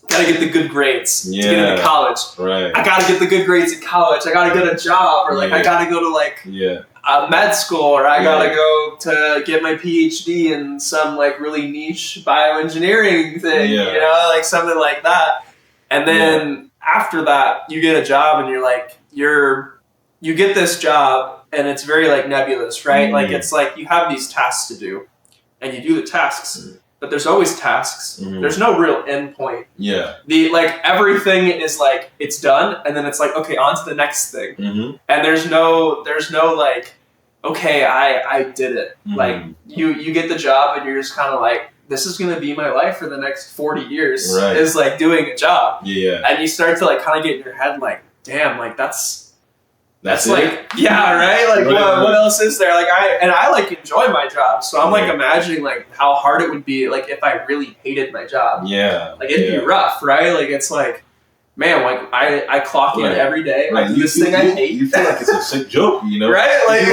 gotta get the good grades to get into college.
Right.
I gotta get the good grades in college. I gotta get a job, or like I gotta go to like med school, or I gotta go to get my PhD in some like really niche bioengineering thing, you know, like something like that. And then after that, you get a job and you're like, you get this job and it's very like nebulous, right? Like it's like you have these tasks to do and you do the tasks, but there's always tasks. There's no real end point. Like everything is like, it's done. And then it's like, okay, on to the next thing. And there's no like, okay, I did it. Like you get the job and you're just kind of like, this is going to be my life for the next 40 years is like doing a job. And you start to like kind of get in your head like, damn, like that's
it?
Like, right? Like what else is there? Like I like enjoy my job. So I'm like imagining like how hard it would be like if I really hated my job. Like it'd be rough, right? Like it's like, man, like I clock in every day. I do this thing I hate.
You feel like it's a sick joke, you know?
Right? Like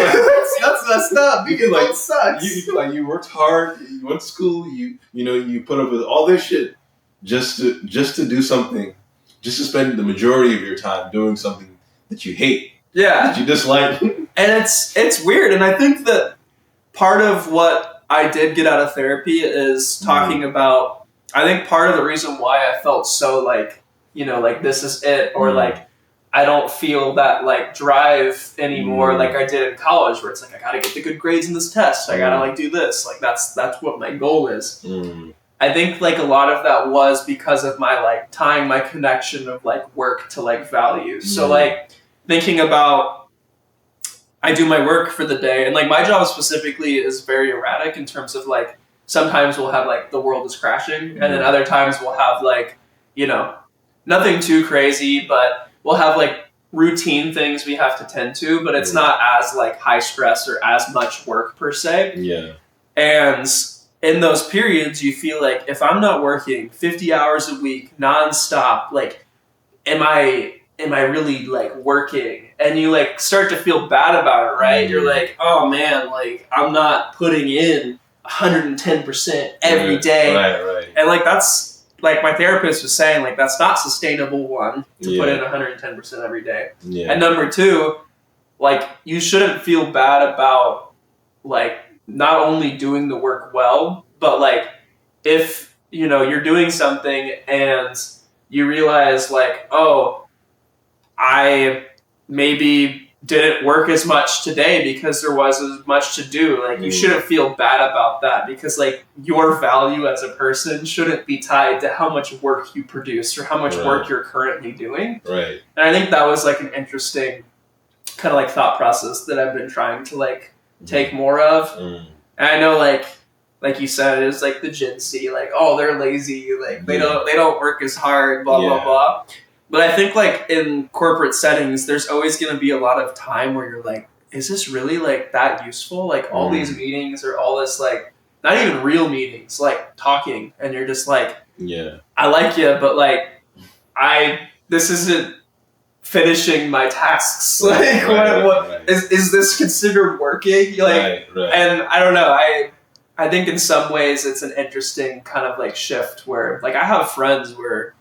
that's messed up because
like,
it sucks.
You feel like you worked hard, you went to school, you know, you put up with all this shit just to do something, just to spend the majority of your time doing something that you hate. That you dislike.
And it's weird. And I think that part of what I did get out of therapy is talking about, I think part of the reason why I felt so like, you know, like this is it, or like I don't feel that like drive anymore like I did in college, where it's like I gotta get the good grades in this test, I gotta like do this, like that's what my goal is. I think like a lot of that was because of my like tying my connection of like work to like values. So like thinking about, I do my work for the day, and like my job specifically is very erratic in terms of like sometimes we'll have like the world is crashing, and then other times we'll have like, you know, nothing too crazy, but we'll have like routine things we have to tend to, but it's not as like high stress or as much work per se. And in those periods, you feel like if I'm not working 50 hours a week nonstop, like am I really like working? And you like start to feel bad about it, right? You're like, oh man, like I'm not putting in 110% every day.
Right.
And like that's, like my therapist was saying, like that's not sustainable, one, to put in 110% every day. And number two, like you shouldn't feel bad about like not only doing the work well, but like if, you know, you're doing something and you realize like, oh, I maybe didn't work as much today because there was as much to do. Like you shouldn't feel bad about that, because like your value as a person shouldn't be tied to how much work you produce or how much work you're currently doing.
And
I think that was like an interesting kind of like thought process that I've been trying to like take more of. And I know like you said, it's like the Gen Z, like, oh, they're lazy, like they don't work as hard, blah blah blah. But I think like in corporate settings, there's always going to be a lot of time where you're like, is this really like that useful? Like all these meetings or all this like, not even real meetings, like talking, and you're just like, I like you, but like this isn't finishing my tasks. Like what is this considered working? Like, and I don't know. I think in some ways it's an interesting kind of like shift where like I have friends where,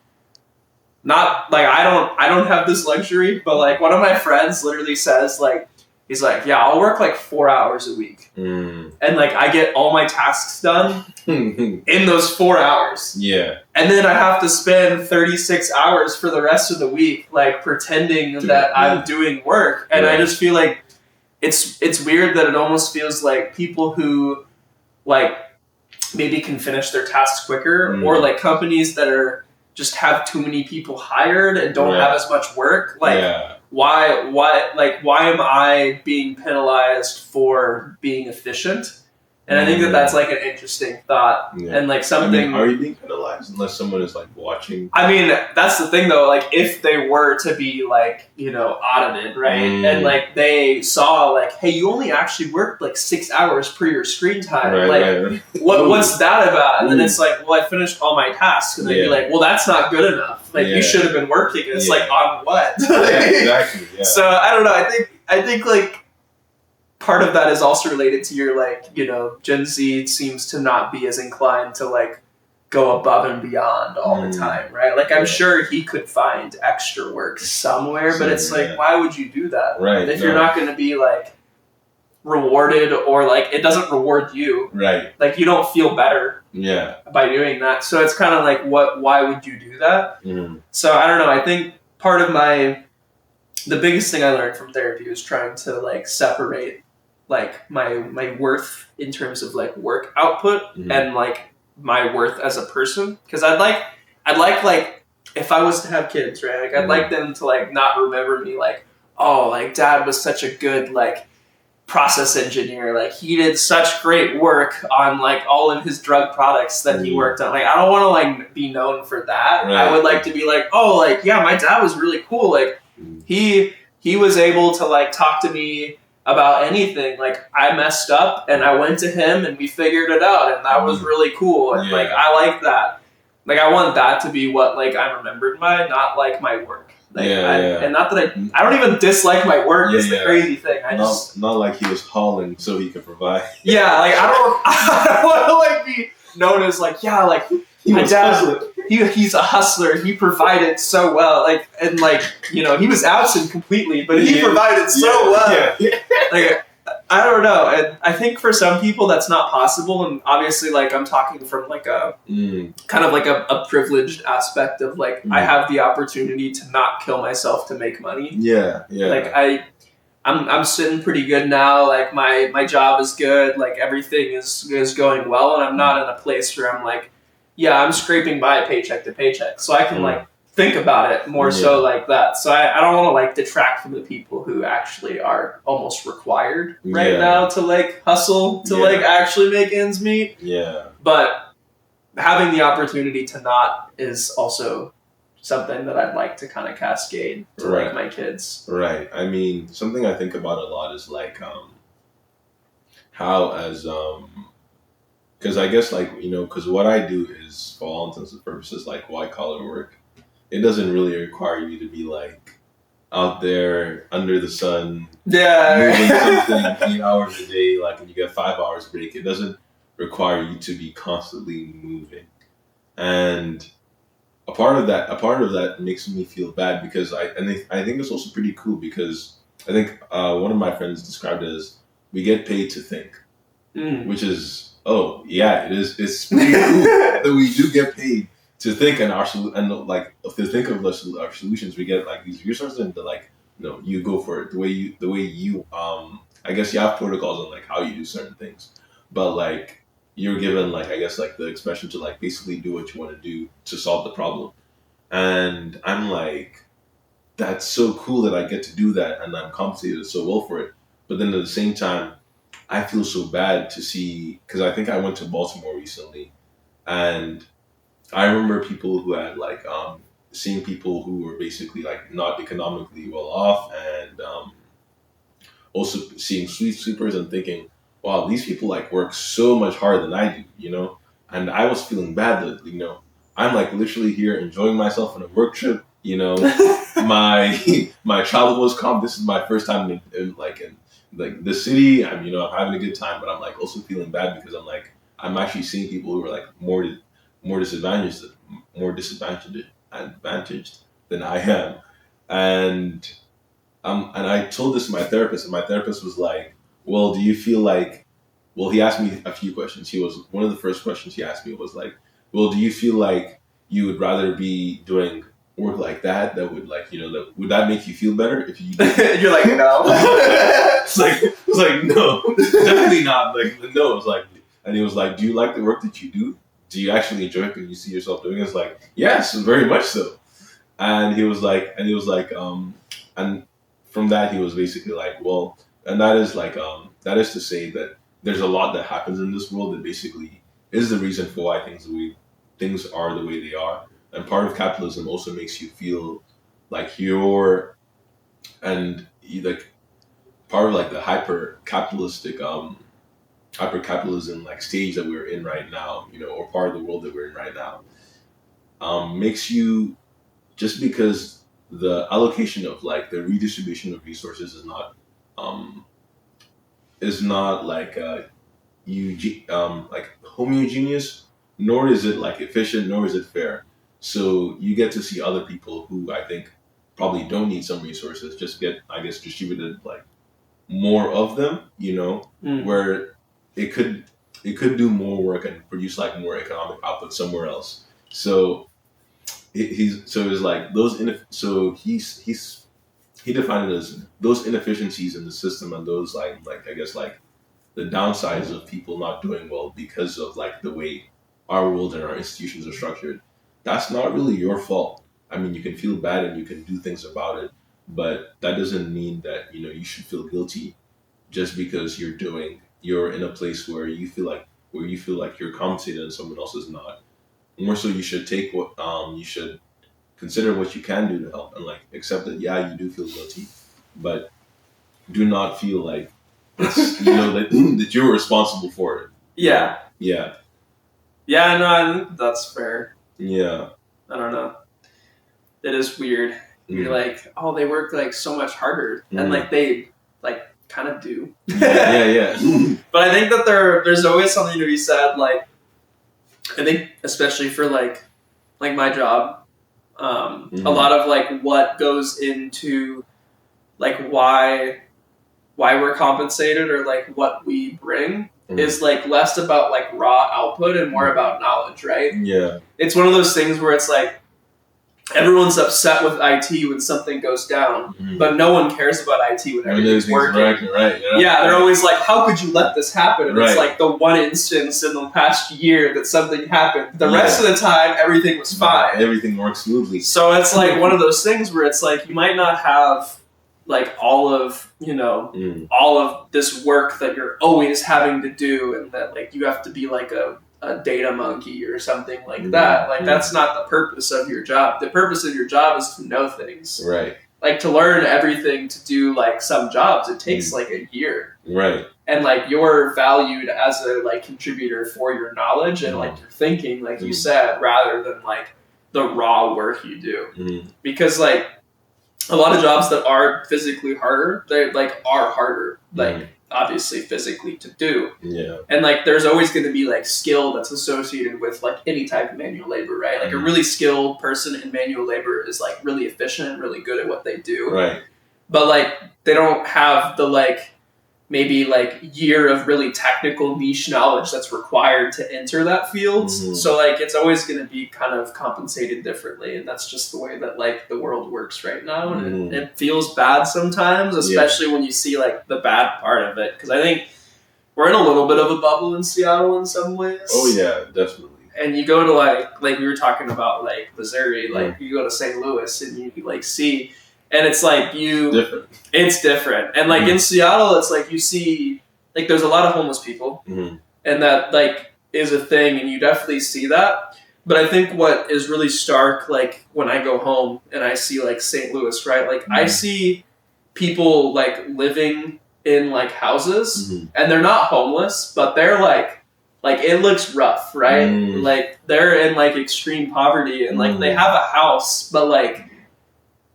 not like I don't have this luxury, but like one of my friends literally says like He's like, yeah, I'll work like 4 hours a week. And like I get all my tasks done in those 4 hours.
Yeah.
And then I have to spend 36 hours for the rest of the week like pretending that I'm doing work. And I just feel like it's weird that it almost feels like people who like maybe can finish their tasks quicker or like companies that are just have too many people hired and don't have as much work. Like why am I being penalized for being efficient? And I think that's like an interesting thought and like something.
I mean, are you being penalized unless someone is like watching?
I mean, that's the thing though. Like, if they were to be like, you know, audited, right, and like they saw like, hey, you only actually worked like 6 hours per your screen time. What's that about? And then it's like, well, I finished all my tasks, and they'd be like, well, that's not good enough. Like, you should have been working. And it's like, on what?
Exactly. Yeah.
So I don't know. I think like. Part of that is also related to your like, you know, Gen Z seems to not be as inclined to like go above and beyond all the time, right? Like I'm sure he could find extra work somewhere, but it's like, why would you do that?
Right.
If you're not going to be like rewarded or like it doesn't reward you,
right?
Like you don't feel better, by doing that. So it's kind of like, why would you do that? So I don't know. I think part of the biggest thing I learned from therapy was trying to like separate like my worth in terms of like work output and like my worth as a person, because I'd like if I was to have kids, right, like I'd like them to like not remember me like, oh, like dad was such a good like process engineer, like he did such great work on like all of his drug products that he worked on. Like I don't want to like be known for that. I would like to be like, oh, like yeah, my dad was really cool, like he was able to like talk to me about anything. Like I messed up and I went to him and we figured it out, and that was really cool, and like I like that. Like I want that to be what like I'm remembered by, not like my work. Like, and not that I don't even dislike my work. It's the crazy thing. I just
not like he was hauling so he could provide.
Yeah, like I don't want to like be known as like like my dad. He's a hustler. He provided so well. Like and like you know he was absent completely, but he provided so well. Like I don't know. And I think for some people that's not possible. And obviously, like I'm talking from like a kind of like a privileged aspect of like I have the opportunity to not kill myself to make money.
Yeah.
Like I'm sitting pretty good now. Like my job is good. Like everything is going well, and I'm not in a place where I'm like, I'm scraping by paycheck to paycheck. So I can like think about it more so like that. So I don't want to like detract from the people who actually are almost required right now to like hustle to like actually make ends meet.
Yeah.
But having the opportunity to not is also something that I'd like to kind of cascade to like my kids.
Right. I mean, something I think about a lot is like how as because I guess like you know because what I do is for all intents and purposes like white collar work. It doesn't really require you to be like out there under the sun, moving something 8 hours a day, like when you get 5 hours break. It doesn't require you to be constantly moving, and a part of that makes me feel bad because I think it's also pretty cool because I think one of my friends described it as we get paid to think, which is it is. It's pretty cool that we do get paid to think and like to think of our solutions. We get like these resources and like you go for it the way you I guess you have protocols on like how you do certain things, but like you're given like I guess like the expression to like basically do what you want to do to solve the problem, and I'm like that's so cool that I get to do that and I'm compensated so well for it. But then at the same time, I feel so bad to see because I think I went to Baltimore recently, and I remember people who had like seeing people who were basically like not economically well off, and also seeing street sweepers and thinking, wow, these people like work so much harder than I do, you know? And I was feeling bad that, you know, I'm like literally here enjoying myself on a work trip, you know, my travel was calm. This is my first time in the city. I'm having a good time, but I'm like also feeling bad because I'm actually seeing people who are like more disadvantaged advantaged than I am. And and I told this to my therapist, and my therapist was like, "Well, do you feel like?" Well, he asked me a few questions. One of the first questions he asked me was like, "Well, do you feel like you would rather be doing work like that? That would would that make you feel better if you?"
You're like, no.
it's like no, definitely not. Like no, it's like, and he was like, "Do you like the work that you do? Do you actually enjoy it? Can you see yourself doing it?" It's like, yes, very much so. And he was like, and from that he was basically like, well, and that is that is to say that there's a lot that happens in this world that basically is the reason for why things are the way they are. And part of capitalism also makes you feel like like part of like the hyper capitalism like stage that we're in right now, or part of the world that we're in right now, makes you, just because the allocation of like the redistribution of resources um is not like homogeneous, nor is it like efficient, nor is it fair. So you get to see other people who I think probably don't need some resources just get, I guess, distributed like more of them, where it could do more work and produce like more economic output somewhere else. So it's like he defined it as those inefficiencies in the system, and those I guess like the downsides of people not doing well because of like the way our world and our institutions are structured. That's not really your fault. I mean, you can feel bad and you can do things about it, but that doesn't mean that you should feel guilty just because you're in a place where you feel like you're compensated and someone else is not. More so, you should take what you should consider what you can do to help, and like accept that, yeah, you do feel guilty, but do not feel like it's that you're responsible for it.
Yeah.
Yeah.
Yeah, no, I think that's fair.
Yeah.
I don't know. It is weird. You're like, oh, they work like so much harder, and like they like kind of do.
yeah.
But I think that there's always something to be said. Like, I think especially for like my job, a lot of like what goes into like why we're compensated, or like what we bring, is like less about like raw output and more about knowledge, right?
Yeah.
It's one of those things where it's like everyone's upset with IT when something goes down, but no one cares about IT when everything's working.
Right.
Yeah, they're always like, how could you let this happen? And it's like the one instance in the past year that something happened. The rest of the time, everything was fine.
Everything works smoothly.
So it's like one of those things where it's like you might not have like all of all of this work that you're always having to do, and that like you have to be like a data monkey or something like that. Like that's not the purpose of your job. The purpose of your job is to know things.
Right.
Like to learn everything to do like some jobs, it takes like a year.
Right.
And like you're valued as a like contributor for your knowledge and like your thinking, like you said, rather than like the raw work you do. Because like a lot of jobs that are physically harder, they like are harder. Like obviously physically to do.
Yeah.
And like there's always going to be like skill that's associated with like any type of manual labor, right? Like a really skilled person in manual labor is like really efficient and really good at what they do.
Right.
But like they don't have the like maybe like year of really technical niche knowledge that's required to enter that field. So like it's always going to be kind of compensated differently, and that's just the way that like the world works right now. And it feels bad sometimes, especially when you see like the bad part of it, because I think we're in a little bit of a bubble in Seattle in some ways.
Oh yeah, definitely.
And you go to like we were talking about like Missouri, like you go to St. Louis and you like see. And it's like it's different. And like in Seattle, it's like you see, like there's a lot of homeless people, and that like is a thing, and you definitely see that. But I think what is really stark, like when I go home and I see like St. Louis, right? Like I see people like living in like houses, and they're not homeless, but they're like it looks rough, right? Like they're in like extreme poverty, and like they have a house, but like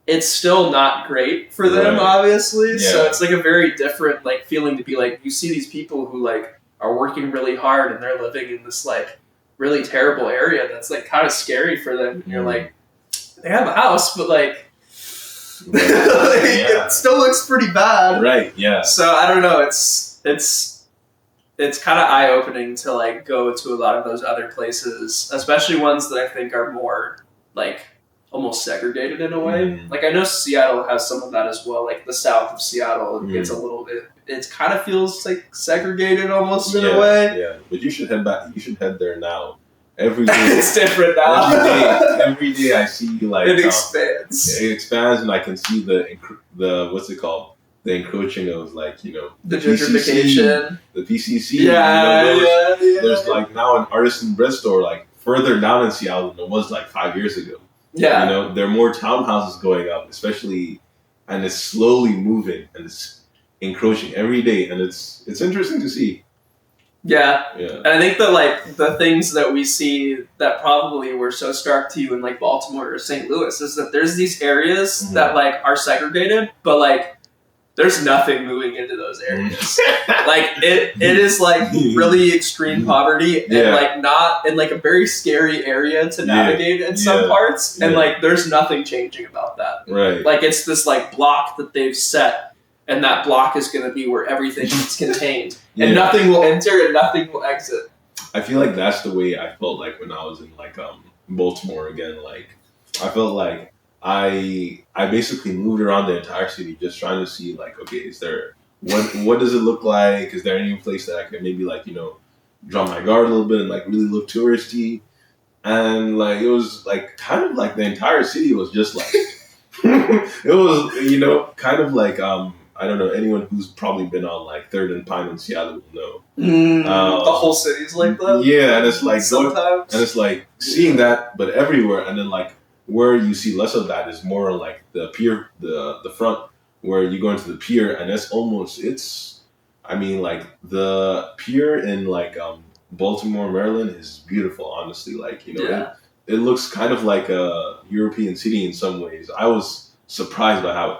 it's still not great for them, obviously. Yeah. So it's like a very different like feeling to be like, you see these people who like are working really hard and they're living in this like really terrible area that's like kind of scary for them. And you're like, they have a house, but like Right. It still looks pretty bad.
Right. Yeah.
So I don't know. It's kind of eye opening to like go to a lot of those other places, especially ones that I think are more like almost segregated in a way. Mm-hmm. Like I know Seattle has some of that as well. Like the south of Seattle, it's a little bit. It kind of feels like segregated almost in a way.
Yeah, but you should head back. You should head there now. Every day
it's different now.
Every day I see like
it expands.
It expands, and I can see the what's it called? The encroaching of like
the gentrification,
the PCC.
Yeah.
There's like now an artisan bread store like further down in Seattle than it was like 5 years ago.
Yeah,
there are more townhouses going up, especially, and it's slowly moving and it's encroaching every day, and it's interesting to see.
Yeah. And I think that like the things that we see that probably were so stark to you in like Baltimore or St. Louis is that there's these areas that like are segregated, but like there's nothing moving into those areas. Like it is like really extreme poverty and like not in like a very scary area to navigate in some parts, and like there's nothing changing about that.
Right.
Like it's this like block that they've set. And that block is going to be where everything is contained. And nothing will enter and nothing will exit.
I feel like that's the way I felt like when I was in like Baltimore again. Like I felt like I basically moved around the entire city just trying to see like, okay, is there what does it look like? Is there any place that I can maybe like, draw my guard a little bit and like really look touristy? And like it was like kind of like the entire city was just like it was kind of like I don't know, anyone who's probably been on like 3rd and Pine in Seattle will
know. The whole city's like that.
Yeah, and it's like
sometimes.
And it's like seeing that, but everywhere, and then like where you see less of that is more like the pier, the front, where you go into the pier, and like the pier in like Baltimore, Maryland is beautiful. Honestly, like it looks kind of like a European city in some ways. I was surprised by how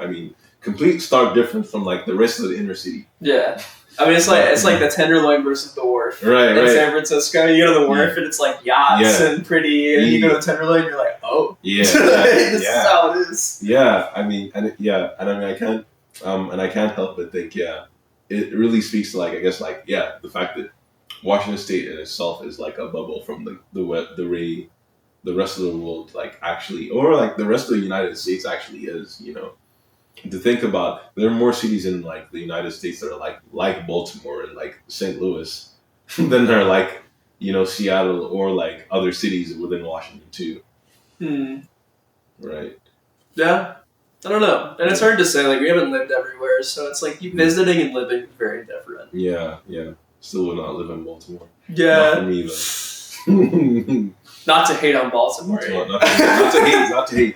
complete stark difference from like the rest of the inner city.
Yeah, it's like the Tenderloin versus the Wharf.
Right.
San Francisco, you go to the Wharf and it's like yachts and pretty, and you go to Tenderloin, you're like, oh, this is how it is.
Yeah, I can't, and I can't help but think, it really speaks to like, I guess like, the fact that Washington State in itself is like a bubble from the rest of the world, like actually, or like the rest of the United States actually is, To think about, there are more cities in like the United States that are like Baltimore and like St. Louis than there are like Seattle or like other cities within Washington too. Right.
Yeah, I don't know, and it's hard to say. Like we haven't lived everywhere, so it's like visiting and living is very different.
Yeah. Still would not live in Baltimore.
Yeah.
Not for me though.
Not to hate on Baltimore.
Not to hate.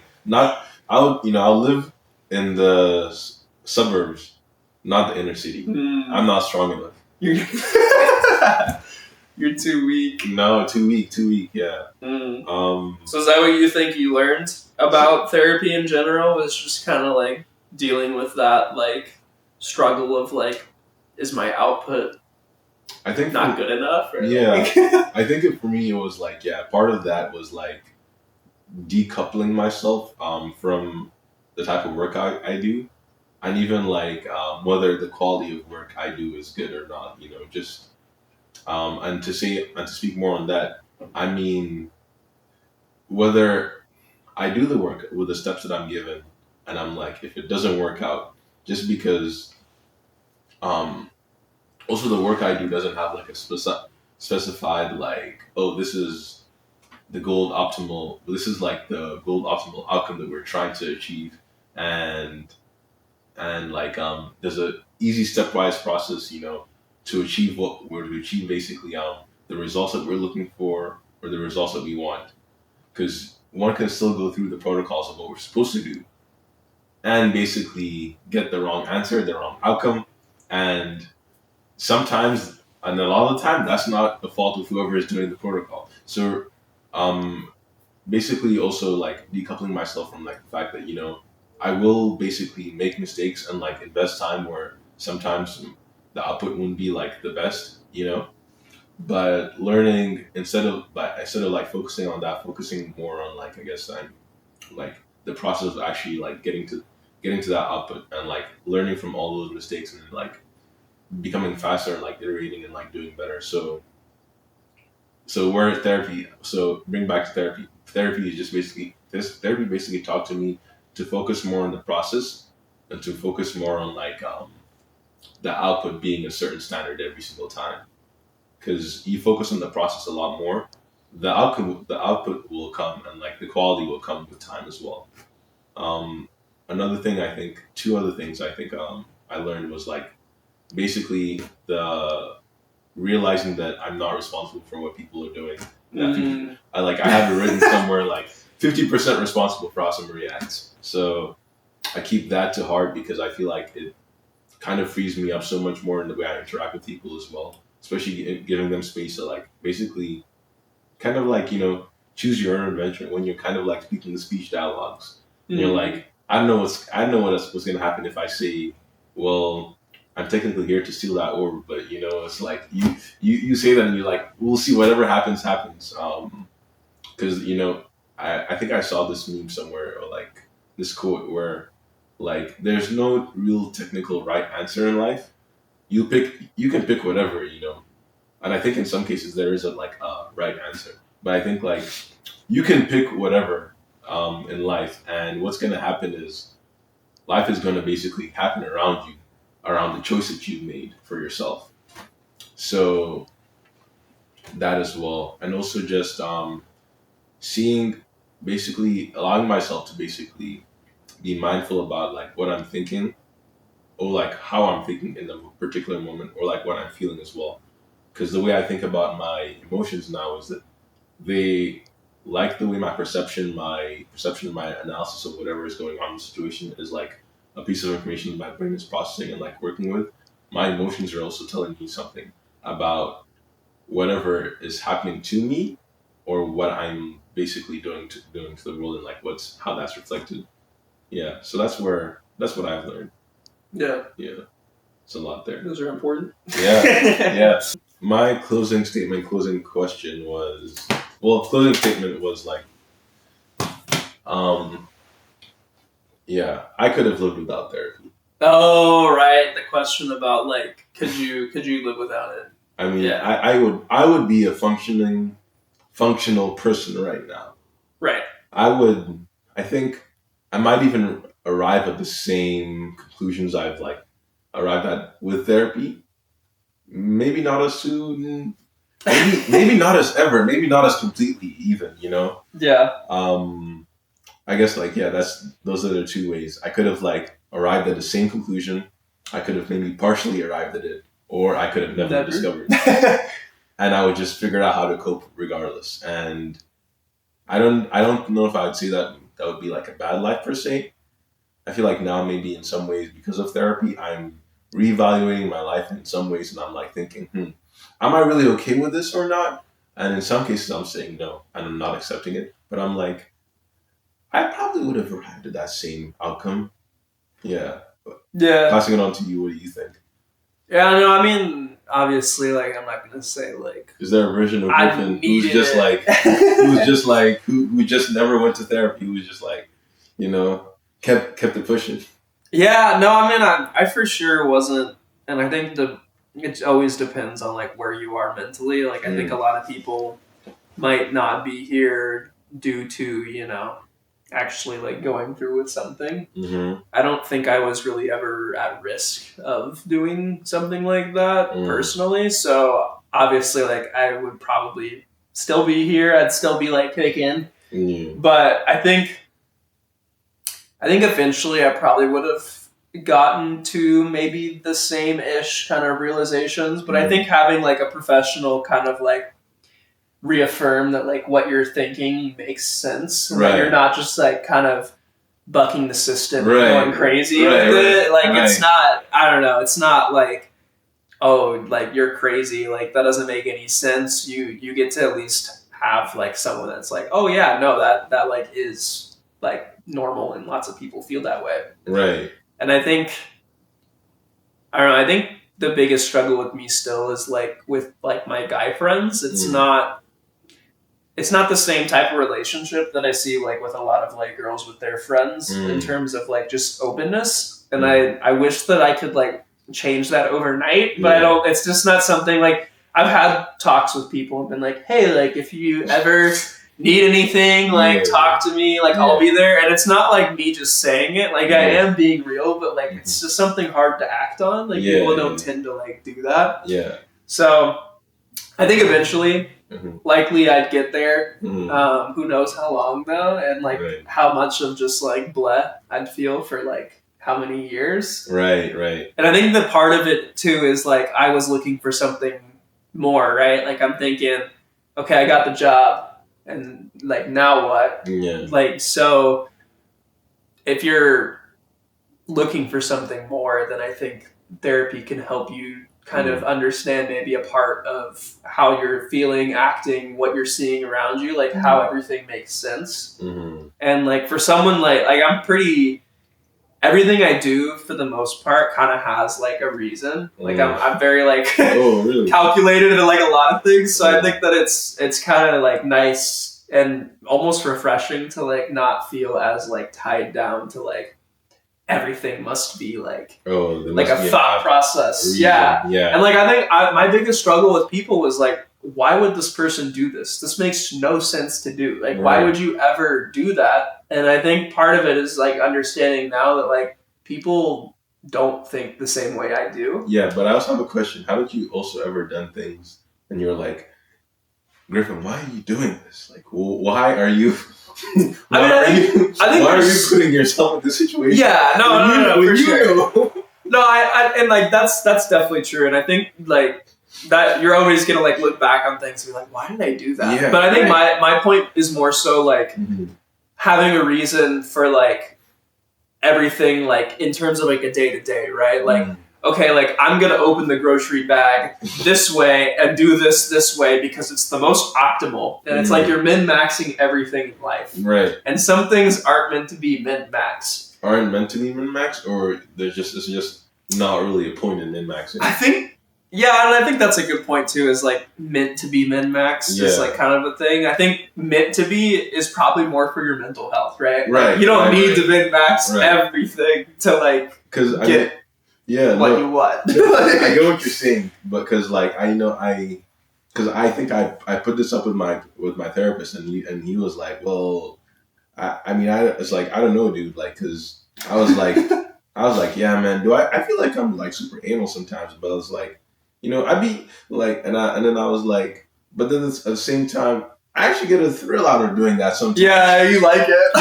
I'll live in the suburbs, not the inner city. I'm not strong enough.
You're too weak.
No, too weak. Yeah.
So is that what you think you learned about therapy in general? Was just kind of like dealing with that like struggle of like, is my output?
I think
not good enough. Or
I think for me it was like part of that was like decoupling myself from the type of work I do, and even like whether the quality of work I do is good or not, just and to speak more on that, whether I do the work with the steps that I'm given, and I'm like, if it doesn't work out, just because also the work I do doesn't have like a specified like, oh, this is the gold optimal. This is like the gold optimal outcome that we're trying to achieve. And like there's a easy stepwise process, to achieve what we're to achieve, basically the results that we're looking for or the results that we want. Because one can still go through the protocols of what we're supposed to do and basically get the wrong answer, the wrong outcome, and sometimes, and a lot of the time, that's not the fault of whoever is doing the protocol. So basically also like decoupling myself from like the fact that I will basically make mistakes and like invest time where sometimes the output wouldn't be like the best, but learning instead of like focusing on that, focusing more on like, I guess I'm like the process of actually like getting getting to that output and like learning from all those mistakes and like becoming faster and like iterating and like doing better. So we're at therapy. So bring back to therapy. Therapy is just basically this. Therapy basically taught to me to focus more on the process and to focus more on like the output being a certain standard every single time. Because you focus on the process a lot more, the output will come and like the quality will come with time as well. Um, Another thing I think, two other things I think I learned was like basically the realizing that I'm not responsible for what people are doing. I have it written somewhere like 50% responsible for how somebody reacts. So I keep that to heart because I feel like it kind of frees me up so much more in the way I interact with people as well, especially giving them space to like basically kind of like choose your own adventure when you're kind of like speaking the speech dialogues. And you're like, I know what's gonna happen if I say, well, I'm technically here to steal that orb, but it's like you say that and you're like, we'll see, whatever happens happens. Because I think I saw this meme somewhere or like this quote where like there's no real technical right answer in life. You can pick whatever, and I think in some cases there isn't like a right answer. But I think like you can pick whatever in life, and what's gonna happen is life is gonna basically happen around you, around the choice that you've made for yourself. So that as well, and also just seeing, basically allowing myself to basically be mindful about like what I'm thinking or like how I'm thinking in the particular moment or like what I'm feeling as well. Because the way I think about my emotions now is that they like the way my analysis of whatever is going on in the situation is like a piece of information that my brain is processing and like working with. My emotions are also telling me something about whatever is happening to me or what I'm basically doing to the world and like how that's reflected. Yeah, so that's what I've learned.
Yeah.
It's a lot there.
Those are important.
Yeah, yeah. My closing question was, closing statement was like, yeah, I could have lived without therapy.
Oh, right. The question about like, could you live without it?
I mean, yeah. I would be a functional person right now.
Right.
I think I might even arrive at the same conclusions I've like arrived at with therapy. Maybe not as soon. Maybe not as ever. Maybe not as completely even.
Yeah.
I guess like those are the two ways. I could have like arrived at the same conclusion. I could have maybe partially arrived at it, or I could have never discovered it. And I would just figure out how to cope regardless. And I don't know if I would say that would be like a bad life per se. I feel like now maybe in some ways because of therapy, I'm reevaluating my life in some ways, and I'm like thinking, am I really okay with this or not? And in some cases, I'm saying no, and I'm not accepting it. But I'm like, I probably would have arrived at that same outcome. Yeah.
Yeah.
Passing it on to you, what do you think?
Yeah, no, I mean, obviously, like, I'm not gonna say like.
Is there a version of Griffin who's just like, who just never went to therapy? Who was just like, kept it pushing.
Yeah, no, I mean, I for sure wasn't, and I think it always depends on like where you are mentally. Like, I think a lot of people might not be here due to actually like going through with something.
Mm-hmm.
I don't think I was really ever at risk of doing something like that personally. So obviously, like I would probably still be here. I'd still be like kicking. But I think eventually I probably would have gotten to maybe the same-ish kind of realizations. But I think having like a professional kind of like reaffirm that like what you're thinking makes sense and that you're not just like kind of bucking the system and going crazy with it. Like it's not, I don't know, it's not like, oh, like you're crazy, like that doesn't make any sense. You get to at least have like someone that's like, oh yeah, no, that like is like normal and lots of people feel that way.
Right.
And I think the biggest struggle with me still is like with like my guy friends. It's not it's not the same type of relationship that I see like with a lot of like girls with their friends in terms of like just openness. And I wish that I could like change that overnight, but I don't. It's just not something like I've had talks with people and been like, hey, like if you ever need anything, like talk to me, like I'll be there. And it's not like me just saying it, like I am being real, but like it's just something hard to act on. Like people don't tend to like do that.
Yeah.
So I think eventually, likely I'd get there. Who knows how long though, and like how much of just like bleh I'd feel for like how many years.
Right.
And I think that part of it too is like I was looking for something more, right? Like I'm thinking, okay, I got the job. And like now what?
Yeah.
Like so, if you're looking for something more, then I think therapy can help you kind of understand maybe a part of how you're feeling, acting, what you're seeing around you, like how everything makes sense. And like for someone like I'm pretty. Everything I do, for the most part, kind of has like a reason. Like I'm very like calculated in like a lot of things. So I think that it's kind of like nice and almost refreshing to like not feel as like tied down to like everything must be like like a thought process. Yeah. And like I think my biggest struggle with people was like, why would this person do this? This makes no sense to do. Like, why would you ever do that? And I think part of it is like understanding now that like people don't think the same way I do.
Yeah, but I also have a question. How did you also ever done things and you're like, Griffin, why are you doing this? Like, why are you? Why are you putting yourself in this situation?
Yeah, no, for sure. No, I and like that's definitely true, and I think like that you're always gonna like look back on things and be like, why did I do that? Yeah, but I think my point is more so like having a reason for like everything, like in terms of like a day to day, right? Like okay, like I'm gonna open the grocery bag this way and do this way because it's the most optimal. And it's like you're min-maxing everything in life.
Right.
And some things aren't meant to be min-max.
Aren't meant to be min-max, or it's just not really a point in min-maxing?
I think and I think that's a good point too, is like meant to be min-max is like kind of a thing. I think meant to be is probably more for your mental health, right?
Right.
Like, you don't need to min-max everything to like get what you want.
I get what you're saying, but because like I think I put this up with my therapist, and he was like, well, it's like I don't know, dude, like because I was like, yeah, man, I feel like I'm like super anal sometimes, but I was like, I'd be like, and then I was like, but then at the same time, I actually get a thrill out of doing that sometimes.
Yeah, you like it.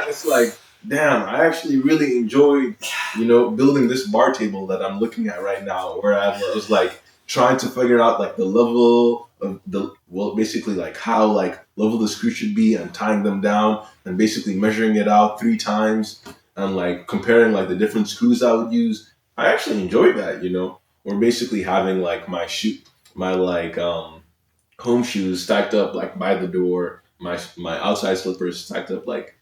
It's like. Damn, I actually really enjoyed, building this bar table that I'm looking at right now, where I was like trying to figure out like the level of basically like how like level the screw should be and tying them down and basically measuring it out 3 times and like comparing like the different screws I would use. I actually enjoyed that, or basically having like my home shoes stacked up like by the door, my outside slippers stacked up like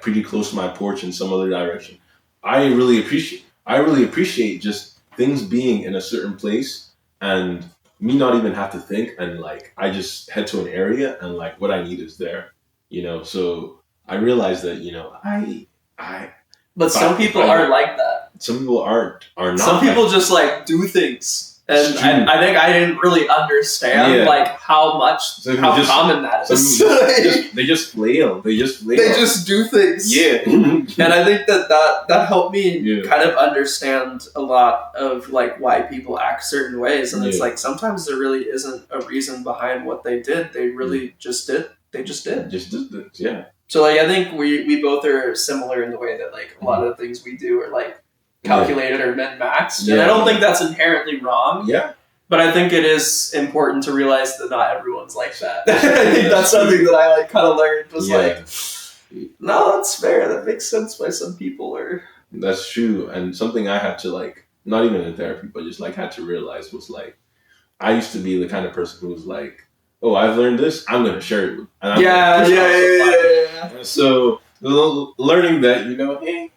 pretty close to my porch in some other direction. I really appreciate just things being in a certain place and me not even have to think, and like I just head to an area and like what I need is there, So I realized that
But some people aren't like that.
Some people are not.
Some people just like do things. And I think I didn't really understand like how common that is.
They just flail. They just
do things.
Yeah.
And I think that helped me kind of understand a lot of like why people act certain ways. And it's like sometimes there really isn't a reason behind what they did. They really just did. They just did.
Yeah.
So like I think we both are similar in the way that like a lot of the things we do are like calculated or min-maxed. And I don't think that's inherently wrong.
Yeah.
But I think it is important to realize that not everyone's like that. I think that's something that I like kind of learned was like, no, that's fair. That makes sense why some people are.
That's true. And something I had to like, not even in therapy, but just like had to realize was like, I used to be the kind of person who was like, oh, I've learned this, I'm going to share it with you. Yeah. So learning that, hey,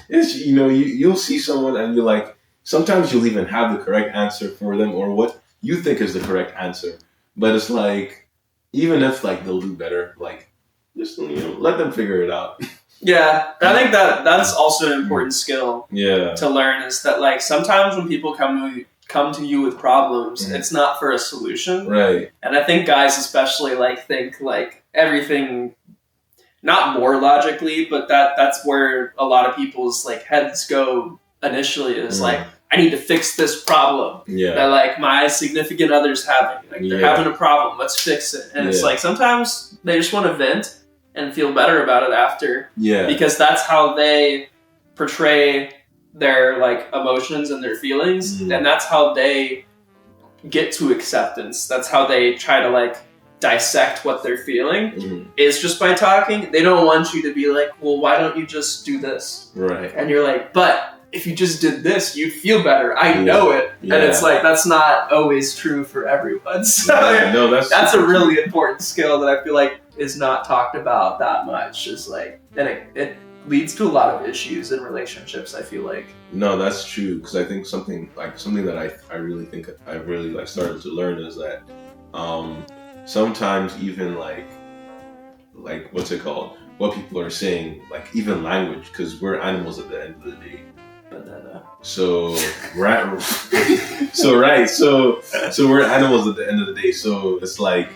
it's, you'll see someone and you're like, sometimes you'll even have the correct answer for them or what you think is the correct answer. But it's like, even if like they'll do better, like just let them figure it out.
Yeah, I think that's also an important skill.
Yeah.
To learn is that like sometimes when people come to you with problems, it's not for a solution.
Right.
And I think guys especially like think like everything, not more logically, but that's where a lot of people's like heads go initially is like, I need to fix this problem that like my significant other's having. Like they're having a problem, let's fix it. And it's like sometimes they just want to vent and feel better about it after. Yeah. Because that's how they portray their like emotions and their feelings, and that's how they get to acceptance. That's how they try to like dissect what they're feeling is just by talking. They don't want you to be like, well, why don't you just do this? Right. And you're like, but if you just did this, you'd feel better. I know it. Yeah. And it's like, that's not always true for everyone. So no, that's a really important skill that I feel like is not talked about that much. Is like, and it leads to a lot of issues in relationships, I feel like. No,
that's true. Because I think something that I really think I've really like started to learn is that sometimes even like what's it called? What people are saying, like even language, because we're animals at the end of the day. Banana. So right, so we're animals at the end of the day. So it's like,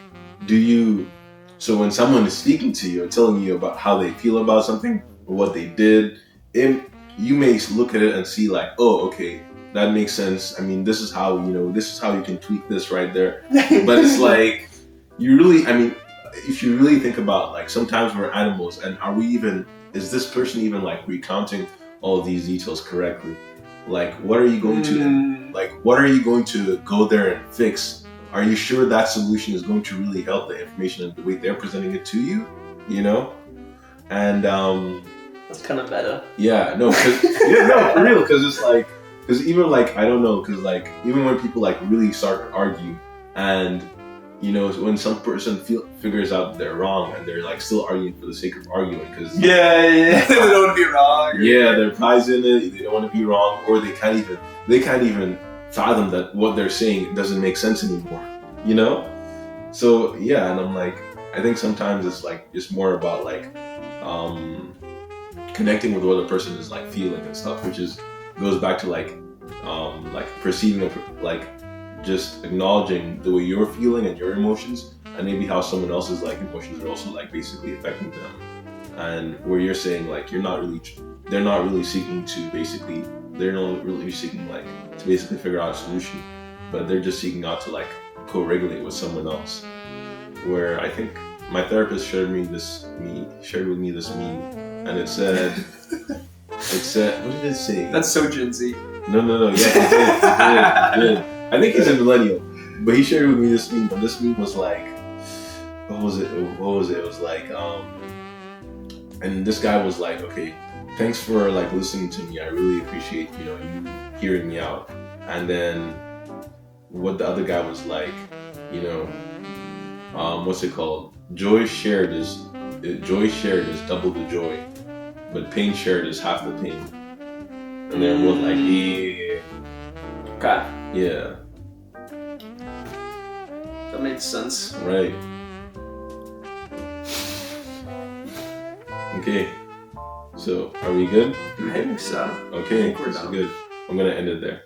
so when someone is speaking to you and telling you about how they feel about something or what they did, you may look at it and see like, oh, okay, that makes sense. I mean, this is how you can tweak this right there. But it's like, if you really think about like, sometimes we're animals, and is this person even like recounting all of these details correctly? Like, what are you going to go there and fix? Are you sure that solution is going to really help the information and the way they're presenting it to you? And
that's kind of meta.
Yeah, no, for real, because it's like, because even like, I don't know, because like even when people like really start to argue, and when some person figures out they're wrong and they're like still arguing for the sake of arguing, because
they don't want to be wrong.
Yeah, their pride's in it. They don't want to be wrong, or they can't even fathom that what they're saying doesn't make sense anymore. So yeah, and I'm like, I think sometimes it's like just more about like connecting with what the person is like feeling and stuff, which goes back to like perceiving like just acknowledging the way you're feeling and your emotions, and maybe how someone else's like emotions are also like basically affecting them, and where you're saying like they're not really seeking like to basically figure out a solution, but they're just seeking out to like co-regulate with someone else. Where I think my therapist shared with me this meme, and it said, what did it say?
That's so Gen Z.
No, yeah, he did. I think he's a millennial, but he shared with me this meme, and this meme was like, what was it? It was like, and this guy was like, okay, thanks for like listening to me. I really appreciate you hearing me out. And then what the other guy was like, what's it called? Joy shared is double the joy, but pain shared is half the pain. And they're both like, yeah.
Okay.
Yeah.
That makes sense.
Right. Okay. So, are we good?
I think so.
Okay, this is good. I'm gonna end it there.